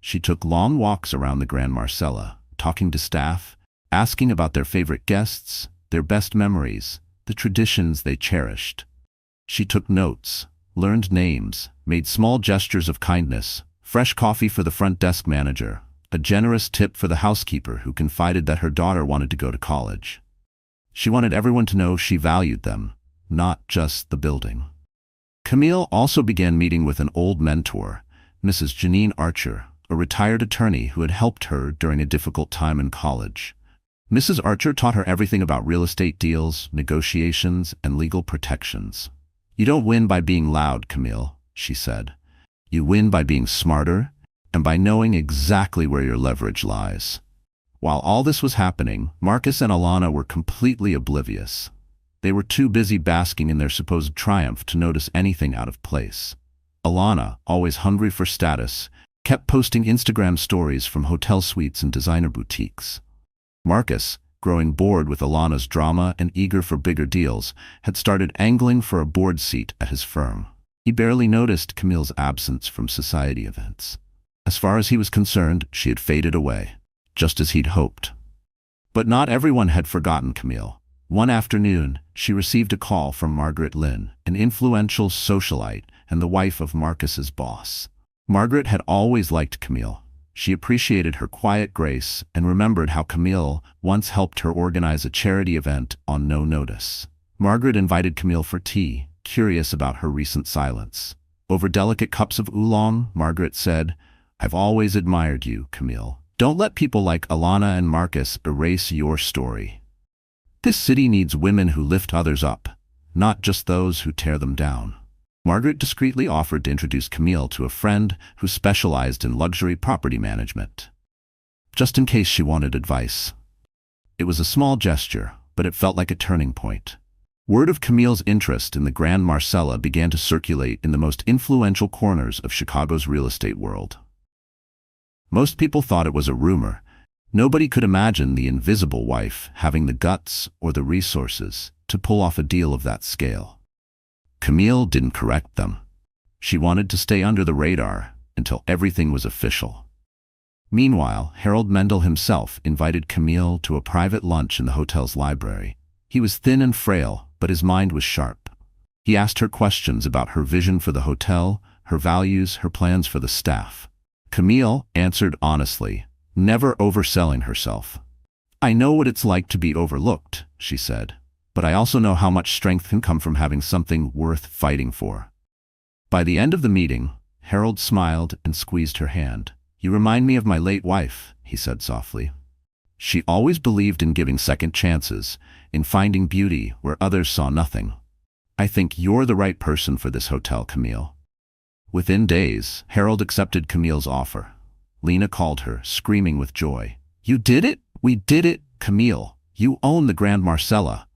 S1: She took long walks around the Grand Marcella, talking to staff, asking about their favorite guests, their best memories, the traditions they cherished. She took notes, learned names, made small gestures of kindness: fresh coffee for the front desk manager, a generous tip for the housekeeper who confided that her daughter wanted to go to college. She wanted everyone to know she valued them, not just the building. Camille also began meeting with an old mentor, Mrs. Janine Archer, a retired attorney who had helped her during a difficult time in college. Mrs. Archer taught her everything about real estate deals, negotiations, and legal protections. "You don't win by being loud, Camille," she said. "You win by being smarter and by knowing exactly where your leverage lies." While all this was happening, Marcus and Alana were completely oblivious. They were too busy basking in their supposed triumph to notice anything out of place. Alana, always hungry for status, kept posting Instagram stories from hotel suites and designer boutiques. Marcus, growing bored with Alana's drama and eager for bigger deals, had started angling for a board seat at his firm. He barely noticed Camille's absence from society events. As far as he was concerned, she had faded away, just as he'd hoped. But not everyone had forgotten Camille. One afternoon, she received a call from Margaret Lynn, an influential socialite and the wife of Marcus's boss. Margaret had always liked Camille. She appreciated her quiet grace and remembered how Camille once helped her organize a charity event on no notice. Margaret invited Camille for tea, curious about her recent silence. Over delicate cups of oolong, Margaret said, "I've always admired you, Camille. Don't let people like Alana and Marcus erase your story. This city needs women who lift others up, not just those who tear them down." Margaret discreetly offered to introduce Camille to a friend who specialized in luxury property management, just in case she wanted advice. It was a small gesture, but it felt like a turning point. Word of Camille's interest in the Grand Marcella began to circulate in the most influential corners of Chicago's real estate world. Most people thought it was a rumor. Nobody could imagine the invisible wife having the guts or the resources to pull off a deal of that scale. Camille didn't correct them. She wanted to stay under the radar until everything was official. Meanwhile, Harold Mendel himself invited Camille to a private lunch in the hotel's library. He was thin and frail, but his mind was sharp. He asked her questions about her vision for the hotel, her values, her plans for the staff. Camille answered honestly, never overselling herself. "I know what it's like to be overlooked," she said, but I also know how much strength can come from having something worth fighting for. By the end of the meeting, Harold smiled and squeezed her hand. You remind me of my late wife, he said softly. She always believed in giving second chances, in finding beauty where others saw nothing. I think you're the right person for this hotel, Camille. Within days, Harold accepted Camille's offer. Lena called her, screaming with joy. You did it? We did it, Camille. You own the Grand Marcella.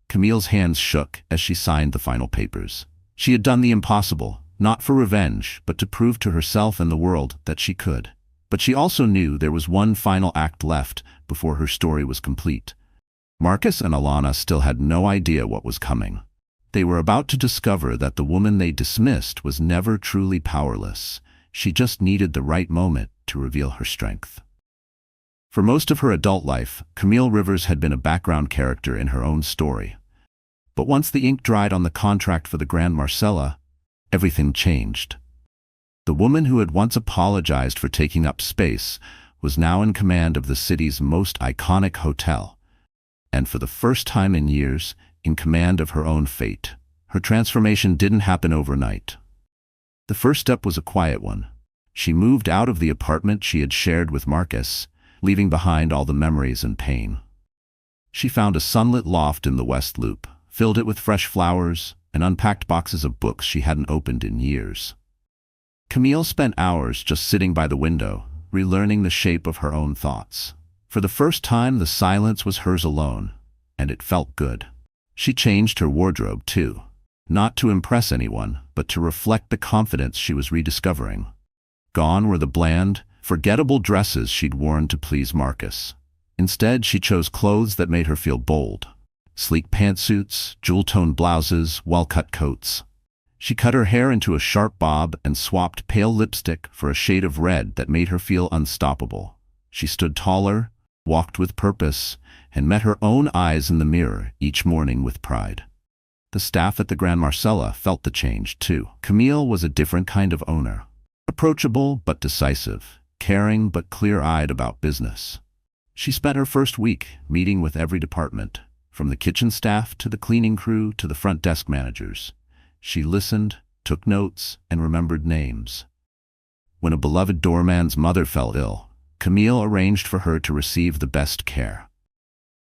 S1: Camille's hands shook as she signed the final papers. She had done the impossible, not for revenge, but to prove to herself and the world that she could. But she also knew there was one final act left before her story was complete. Marcus and Alana still had no idea what was coming. They were about to discover that the woman they dismissed was never truly powerless. She just needed the right moment to reveal her strength. For most of her adult life, Camille Rivers had been a background character in her own story. But once the ink dried on the contract for the Grand Marcella, everything changed. The woman who had once apologized for taking up space was now in command of the city's most iconic hotel, and for the first time in years, in command of her own fate. Her transformation didn't happen overnight. The first step was a quiet one. She moved out of the apartment she had shared with Marcus, leaving behind all the memories and pain. She found a sunlit loft in the West Loop, filled it with fresh flowers, and unpacked boxes of books she hadn't opened in years. Camille spent hours just sitting by the window, relearning the shape of her own thoughts. For the first time, the silence was hers alone, and it felt good. She changed her wardrobe, too. Not to impress anyone, but to reflect the confidence she was rediscovering. Gone were the bland, forgettable dresses she'd worn to please Marcus. Instead, she chose clothes that made her feel bold. Sleek pantsuits, jewel-toned blouses, well-cut coats. She cut her hair into a sharp bob and swapped pale lipstick for a shade of red that made her feel unstoppable. She stood taller, walked with purpose, and met her own eyes in the mirror each morning with pride. The staff at the Grand Marcella felt the change, too. Camille was a different kind of owner. Approachable but decisive, caring but clear-eyed about business. She spent her first week meeting with every department, from the kitchen staff to the cleaning crew to the front desk managers. She listened, took notes, and remembered names. When a beloved doorman's mother fell ill, Camille arranged for her to receive the best care.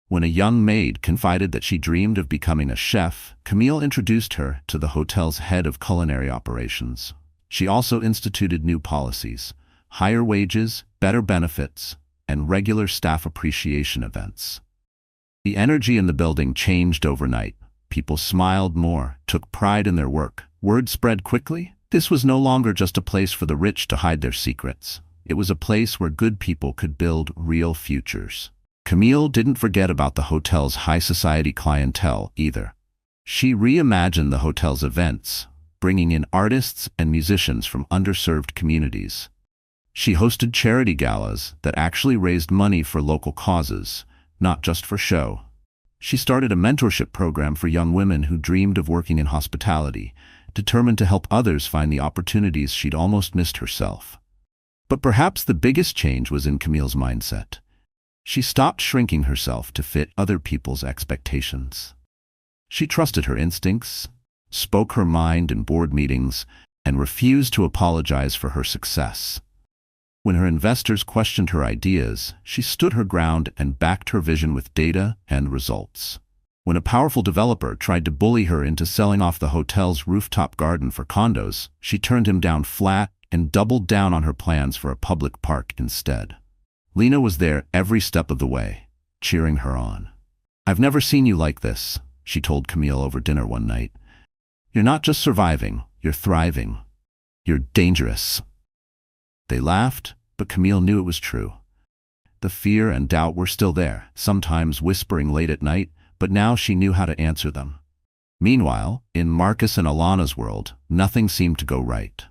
S1: When a young maid confided that she dreamed of becoming a chef, Camille introduced her to the hotel's head of culinary operations. She also instituted new policies, higher wages, better benefits, and regular staff appreciation events. The energy in the building changed overnight. People smiled more, took pride in their work. Word spread quickly. This was no longer just a place for the rich to hide their secrets. It was a place where good people could build real futures. Camille didn't forget about the hotel's high society clientele either. She reimagined the hotel's events, bringing in artists and musicians from underserved communities. She hosted charity galas that actually raised money for local causes, not just for show. She started a mentorship program for young women who dreamed of working in hospitality, determined to help others find the opportunities she'd almost missed herself. But perhaps the biggest change was in Camille's mindset. She stopped shrinking herself to fit other people's expectations. She trusted her instincts, spoke her mind in board meetings, and refused to apologize for her success. When her investors questioned her ideas, she stood her ground and backed her vision with data and results. When a powerful developer tried to bully her into selling off the hotel's rooftop garden for condos, she turned him down flat and doubled down on her plans for a public park instead. Lena was there every step of the way, cheering her on. "I've never seen you like this," she told Camille over dinner one night. "You're not just surviving, you're thriving. You're dangerous." They laughed, but Camille knew it was true. The fear and doubt were still there, sometimes whispering late at night, but now she knew how to answer them. Meanwhile, in Marcus and Alana's world, nothing seemed to go right.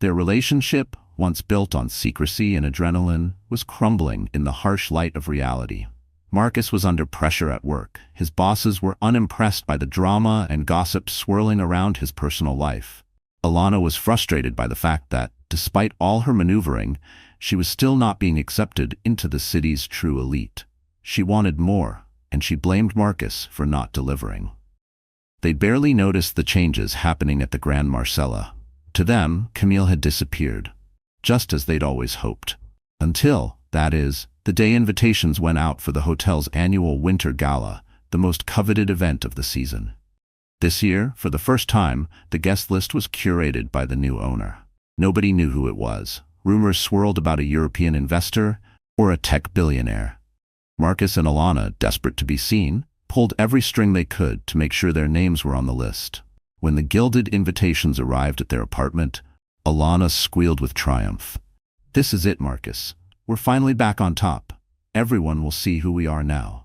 S1: Their relationship, once built on secrecy and adrenaline, was crumbling in the harsh light of reality. Marcus was under pressure at work. His bosses were unimpressed by the drama and gossip swirling around his personal life. Alana was frustrated by the fact that, despite all her maneuvering, she was still not being accepted into the city's true elite. She wanted more, and she blamed Marcus for not delivering. They barely noticed the changes happening at the Grand Marcella. To them, Camille had disappeared, just as they'd always hoped. Until, that is, the day invitations went out for the hotel's annual winter gala, the most coveted event of the season. This year, for the first time, the guest list was curated by the new owner. Nobody knew who it was. Rumors swirled about a European investor or a tech billionaire. Marcus and Alana, desperate to be seen, pulled every string they could to make sure their names were on the list. When the gilded invitations arrived at their apartment, Alana squealed with triumph. "This is it, Marcus. We're finally back on top. Everyone will see who we are now."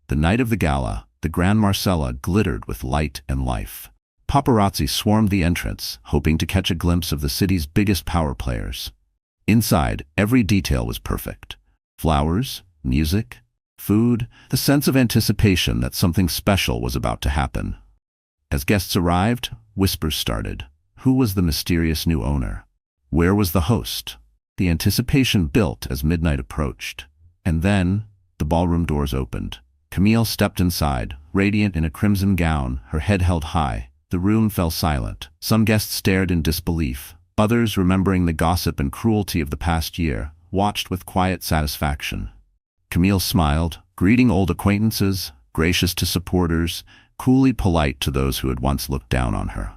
S1: The night of the gala, the Grand Marcella glittered with light and life. Paparazzi swarmed the entrance, hoping to catch a glimpse of the city's biggest power players. Inside, every detail was perfect. Flowers, music, food, the sense of anticipation that something special was about to happen. As guests arrived, whispers started. Who was the mysterious new owner? Where was the host? The anticipation built as midnight approached. And then, the ballroom doors opened. Camille stepped inside, radiant in a crimson gown, her head held high. The room fell silent. Some guests stared in disbelief. Others, remembering the gossip and cruelty of the past year, watched with quiet satisfaction. Camille smiled, greeting old acquaintances, gracious to supporters, coolly polite to those who had once looked down on her.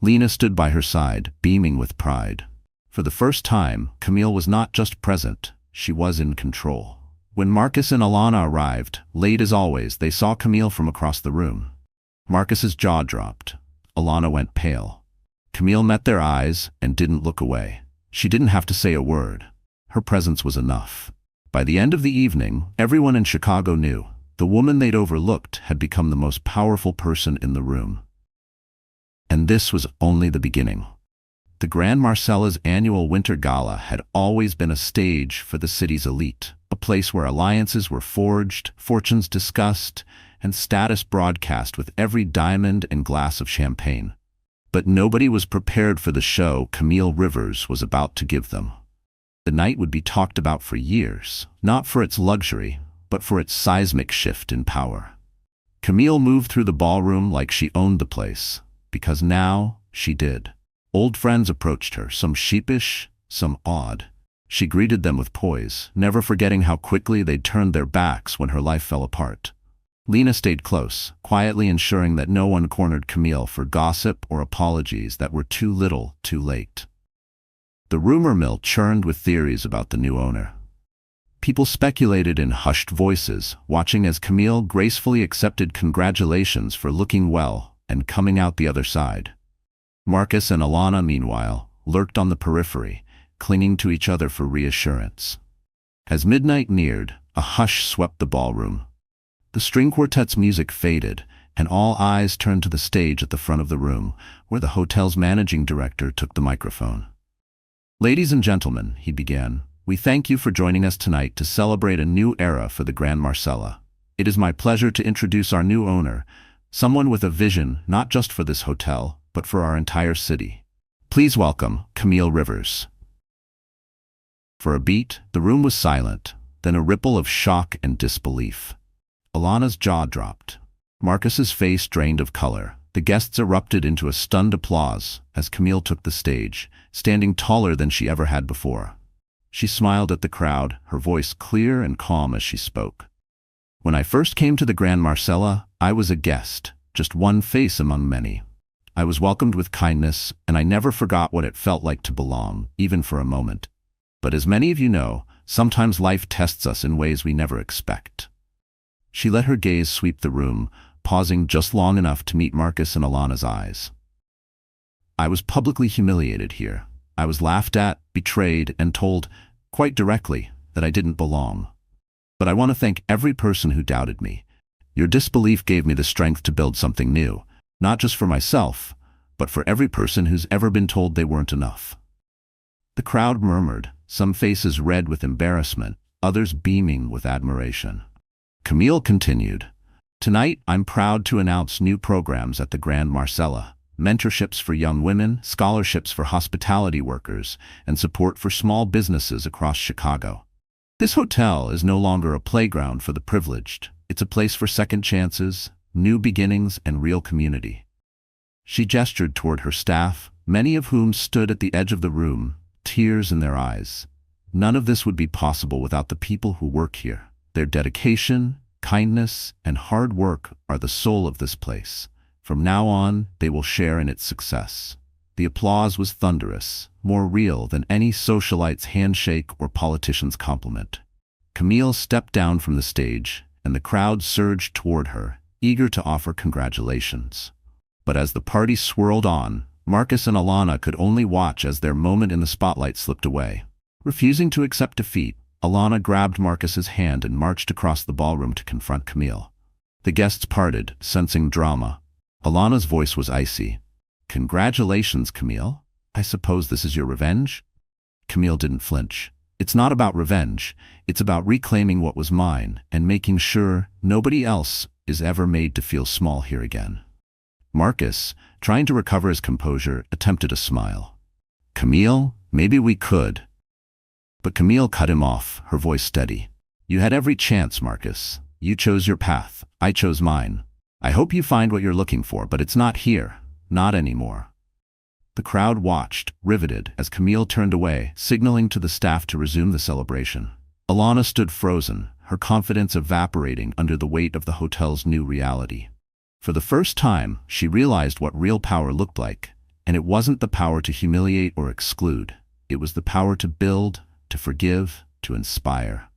S1: Lena stood by her side, beaming with pride. For the first time, Camille was not just present, she was in control. When Marcus and Alana arrived, late as always, they saw Camille from across the room. Marcus's jaw dropped. Alana went pale. Camille met their eyes and didn't look away. She didn't have to say a word. Her presence was enough. By the end of the evening, everyone in Chicago knew the woman they'd overlooked had become the most powerful person in the room. And this was only the beginning. The Grand Marcella's annual winter gala had always been a stage for the city's elite, a place where alliances were forged, fortunes discussed, and status broadcast with every diamond and glass of champagne. But nobody was prepared for the show Camille Rivers was about to give them. The night would be talked about for years, not for its luxury, but for its seismic shift in power. Camille moved through the ballroom like she owned the place, because now she did. Old friends approached her, some sheepish, some awed. She greeted them with poise, never forgetting how quickly they'd turned their backs when her life fell apart. Lena stayed close, quietly ensuring that no one cornered Camille for gossip or apologies that were too little, too late. The rumor mill churned with theories about the new owner. People speculated in hushed voices, watching as Camille gracefully accepted congratulations for looking well and coming out the other side. Marcus and Alana, meanwhile, lurked on the periphery, clinging to each other for reassurance. As midnight neared, a hush swept the ballroom. The string quartet's music faded, and all eyes turned to the stage at the front of the room, where the hotel's managing director took the microphone. "Ladies and gentlemen," he began, "we thank you for joining us tonight to celebrate a new era for the Grand Marcella. It is my pleasure to introduce our new owner, someone with a vision not just for this hotel, but for our entire city. Please welcome Camille Rivers." For a beat, the room was silent, then a ripple of shock and disbelief. Alana's jaw dropped. Marcus's face drained of color. The guests erupted into a stunned applause as Camille took the stage, standing taller than she ever had before. She smiled at the crowd, her voice clear and calm as she spoke. "When I first came to the Grand Marcella, I was a guest, just one face among many. I was welcomed with kindness, and I never forgot what it felt like to belong, even for a moment. But as many of you know, sometimes life tests us in ways we never expect." She let her gaze sweep the room, pausing just long enough to meet Marcus and Alana's eyes. "I was publicly humiliated here. I was laughed at, betrayed, and told, quite directly, that I didn't belong. But I want to thank every person who doubted me. Your disbelief gave me the strength to build something new, not just for myself, but for every person who's ever been told they weren't enough." The crowd murmured, some faces red with embarrassment, others beaming with admiration. Camille continued, "Tonight, I'm proud to announce new programs at the Grand Marcella. Mentorships for young women, scholarships for hospitality workers, and support for small businesses across Chicago. This hotel is no longer a playground for the privileged. It's a place for second chances, new beginnings, and real community. She gestured toward her staff, many of whom stood at the edge of the room, tears in their eyes. None of this would be possible without the people who work here. Their dedication, kindness, and hard work are the soul of this place. From now on, they will share in its success. The applause was thunderous, more real than any socialite's handshake or politician's compliment. Camille stepped down from the stage, and the crowd surged toward her, eager to offer congratulations. But as the party swirled on, Marcus and Alana could only watch as their moment in the spotlight slipped away. Refusing to accept defeat, Alana grabbed Marcus's hand and marched across the ballroom to confront Camille. The guests parted, sensing drama. Alana's voice was icy. "Congratulations, Camille. I suppose this is your revenge?" Camille didn't flinch. "It's not about revenge. It's about reclaiming what was mine and making sure nobody else is ever made to feel small here again." Marcus, trying to recover his composure, attempted a smile. "Camille, maybe we could." But Camille cut him off, her voice steady. "You had every chance, Marcus. You chose your path. I chose mine. I hope you find what you're looking for, but it's not here. Not anymore." The crowd watched, riveted, as Camille turned away, signaling to the staff to resume the celebration. Alana stood frozen, her confidence evaporating under the weight of the hotel's new reality. For the first time, she realized what real power looked like, and it wasn't the power to humiliate or exclude. It was the power to build, to forgive, to inspire.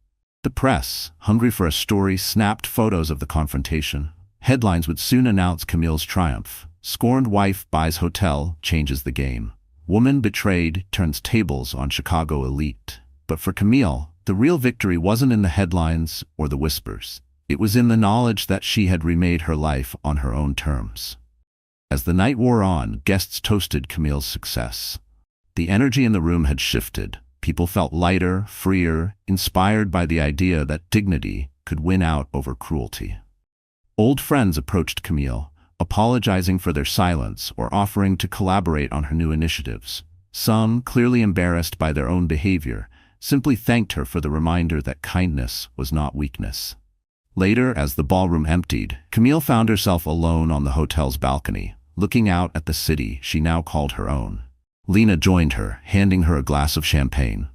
S1: The press, hungry for a story, snapped photos of the confrontation. Headlines would soon announce Camille's triumph. "Scorned wife buys hotel, changes the game. Woman betrayed, turns tables on Chicago elite." But for Camille, the real victory wasn't in the headlines or the whispers. It was in the knowledge that she had remade her life on her own terms. As the night wore on, guests toasted Camille's success. The energy in the room had shifted. People felt lighter, freer, inspired by the idea that dignity could win out over cruelty. Old friends approached Camille, apologizing for their silence or offering to collaborate on her new initiatives. Some, clearly embarrassed by their own behavior, simply thanked her for the reminder that kindness was not weakness. Later, as the ballroom emptied, Camille found herself alone on the hotel's balcony, looking out at the city she now called her own. Lena joined her, handing her a glass of champagne.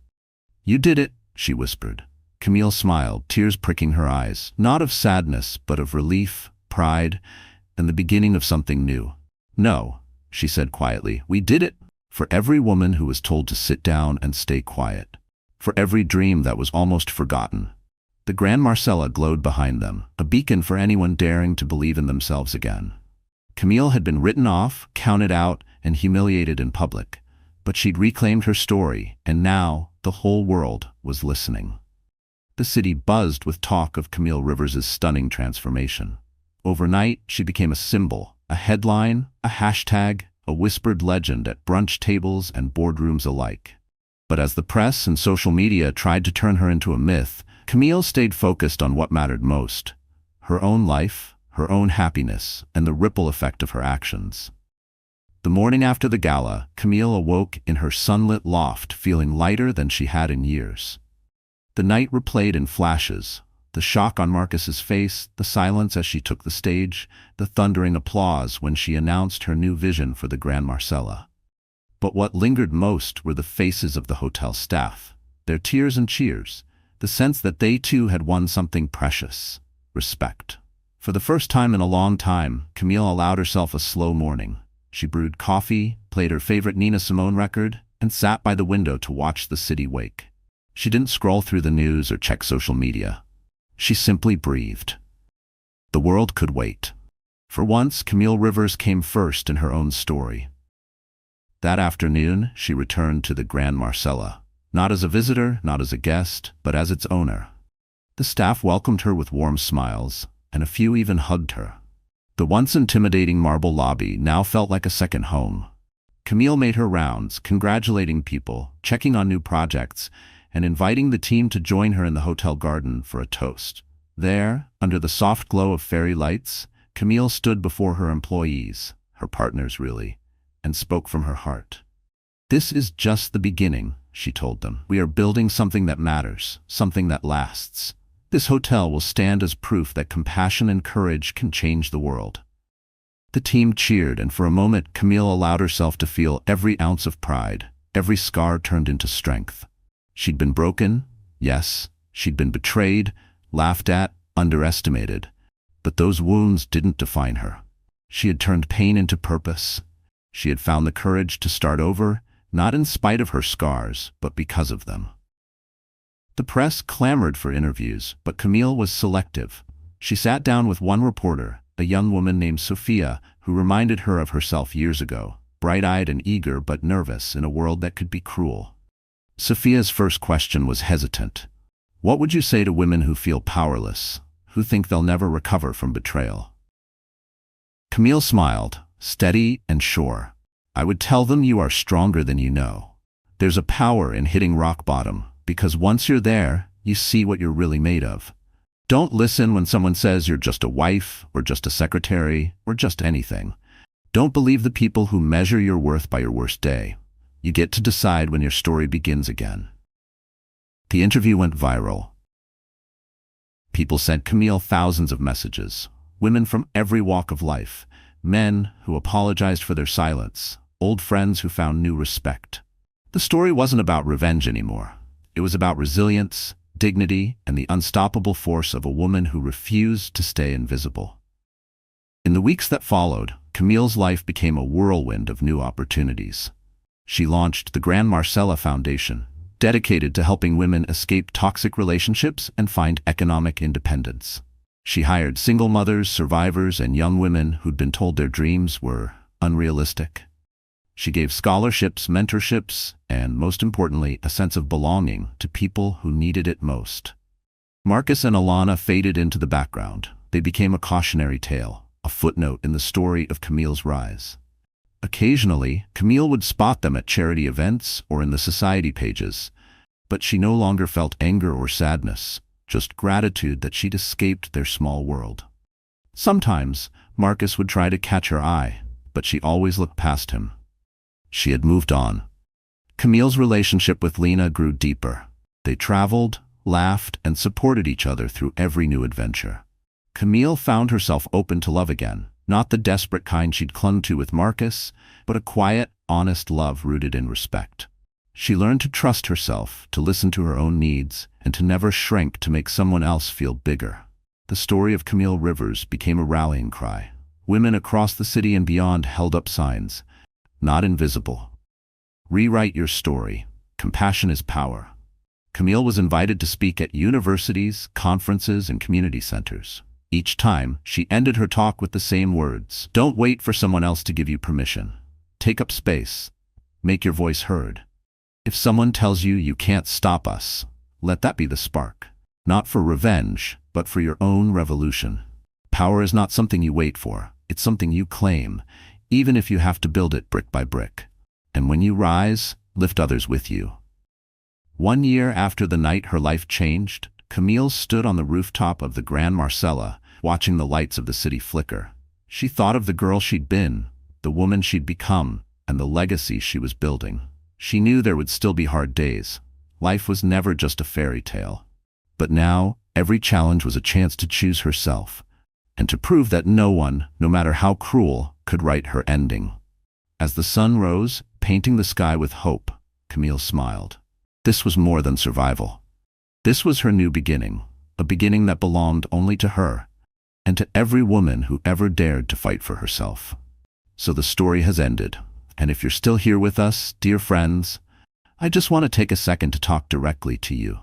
S1: "You did it," she whispered. Camille smiled, tears pricking her eyes, not of sadness, but of relief, pride, and the beginning of something new. "No," she said quietly, "we did it. For every woman who was told to sit down and stay quiet. For every dream that was almost forgotten." The Grand Marcella glowed behind them, a beacon for anyone daring to believe in themselves again. Camille had been written off, counted out, and humiliated in public. But she'd reclaimed her story, and now the whole world was listening. The city buzzed with talk of Camille Rivers's stunning transformation. Overnight, she became a symbol, a headline, a hashtag, a whispered legend at brunch tables and boardrooms alike. But as the press and social media tried to turn her into a myth, Camille stayed focused on what mattered most: her own life, her own happiness, and the ripple effect of her actions. The morning after the gala, Camille awoke in her sunlit loft feeling lighter than she had in years. The night replayed in flashes: the shock on Marcus's face, the silence as she took the stage, the thundering applause when she announced her new vision for the Grand Marcella. But what lingered most were the faces of the hotel staff, their tears and cheers, the sense that they too had won something precious: respect. For the first time in a long time, Camille allowed herself a slow morning. She brewed coffee, played her favorite Nina Simone record, and sat by the window to watch the city wake. She didn't scroll through the news or check social media. She simply breathed. The world could wait. For once, Camille Rivers came first in her own story. That afternoon, she returned to the Grand Marcella, not as a visitor, not as a guest, but as its owner. The staff welcomed her with warm smiles, and a few even hugged her. The once intimidating marble lobby now felt like a second home. Camille made her rounds, congratulating people, checking on new projects, and inviting the team to join her in the hotel garden for a toast. There, under the soft glow of fairy lights, Camille stood before her employees, her partners really, and spoke from her heart. "This is just the beginning," she told them. "We are building something that matters, something that lasts. This hotel will stand as proof that compassion and courage can change the world." The team cheered, and for a moment Camille allowed herself to feel every ounce of pride, every scar turned into strength. She'd been broken, yes, she'd been betrayed, laughed at, underestimated, but those wounds didn't define her. She had turned pain into purpose. She had found the courage to start over, not in spite of her scars, but because of them. The press clamored for interviews, but Camille was selective. She sat down with one reporter, a young woman named Sophia, who reminded her of herself years ago, bright-eyed and eager but nervous in a world that could be cruel. Sophia's first question was hesitant. "What would you say to women who feel powerless, who think they'll never recover from betrayal?" Camille smiled, steady and sure. "I would tell them you are stronger than you know. There's a power in hitting rock bottom, because once you're there, you see what you're really made of. Don't listen when someone says you're just a wife, or just a secretary, or just anything. Don't believe the people who measure your worth by your worst day. You get to decide when your story begins again." The interview went viral. People sent Camille thousands of messages, women from every walk of life, men who apologized for their silence, old friends who found new respect. The story wasn't about revenge anymore. It was about resilience, dignity, and the unstoppable force of a woman who refused to stay invisible. In the weeks that followed, Camille's life became a whirlwind of new opportunities. She launched the Grand Marcella Foundation, dedicated to helping women escape toxic relationships and find economic independence. She hired single mothers, survivors, and young women who'd been told their dreams were unrealistic. She gave scholarships, mentorships, and, most importantly, a sense of belonging to people who needed it most. Marcus and Alana faded into the background. They became a cautionary tale, a footnote in the story of Camille's rise. Occasionally, Camille would spot them at charity events or in the society pages, but she no longer felt anger or sadness, just gratitude that she'd escaped their small world. Sometimes, Marcus would try to catch her eye, but she always looked past him. She had moved on. Camille's relationship with Lena grew deeper. They traveled, laughed, and supported each other through every new adventure. Camille found herself open to love again, not the desperate kind she'd clung to with Marcus, but a quiet, honest love rooted in respect. She learned to trust herself, to listen to her own needs, and to never shrink to make someone else feel bigger. The story of Camille Rivers became a rallying cry. Women across the city and beyond held up signs, "Not invisible. Rewrite your story. Compassion is power." Camille was invited to speak at universities, conferences, and community centers. Each time, she ended her talk with the same words: "Don't wait for someone else to give you permission. Take up space. Make your voice heard. If someone tells you you can't stop us, let that be the spark. Not for revenge, but for your own revolution. Power is not something you wait for. It's something you claim, even if you have to build it brick by brick. And when you rise, lift others with you." 1 year after the night her life changed, Camille stood on the rooftop of the Grand Marcella, watching the lights of the city flicker. She thought of the girl she'd been, the woman she'd become, and the legacy she was building. She knew there would still be hard days. Life was never just a fairy tale. But now, every challenge was a chance to choose herself, and to prove that no one, no matter how cruel, could write her ending. As the sun rose, painting the sky with hope, Camille smiled. This was more than survival. This was her new beginning, a beginning that belonged only to her, and to every woman who ever dared to fight for herself. So the story has ended, and if you're still here with us, dear friends, I just want to take a second to talk directly to you.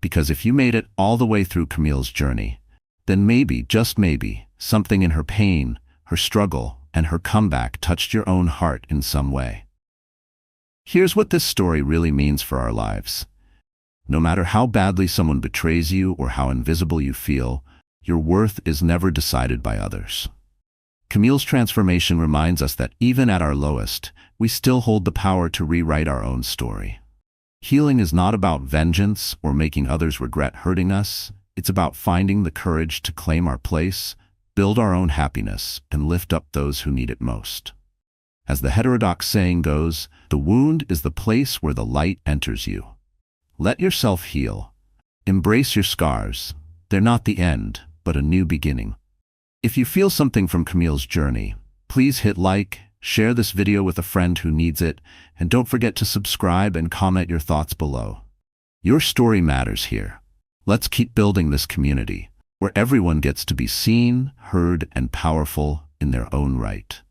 S1: Because if you made it all the way through Camille's journey, then maybe, just maybe, something in her pain, her struggle, and her comeback touched your own heart in some way. Here's what this story really means for our lives. No matter how badly someone betrays you or how invisible you feel, your worth is never decided by others. Camille's transformation reminds us that even at our lowest, we still hold the power to rewrite our own story. Healing is not about vengeance or making others regret hurting us. It's about finding the courage to claim our place, build our own happiness, and lift up those who need it most. As the heterodox saying goes, the wound is the place where the light enters you. Let yourself heal. Embrace your scars. They're not the end, but a new beginning. If you feel something from Camille's journey, please hit like, share this video with a friend who needs it, and don't forget to subscribe and comment your thoughts below. Your story matters here. Let's keep building this community, where everyone gets to be seen, heard, and powerful in their own right.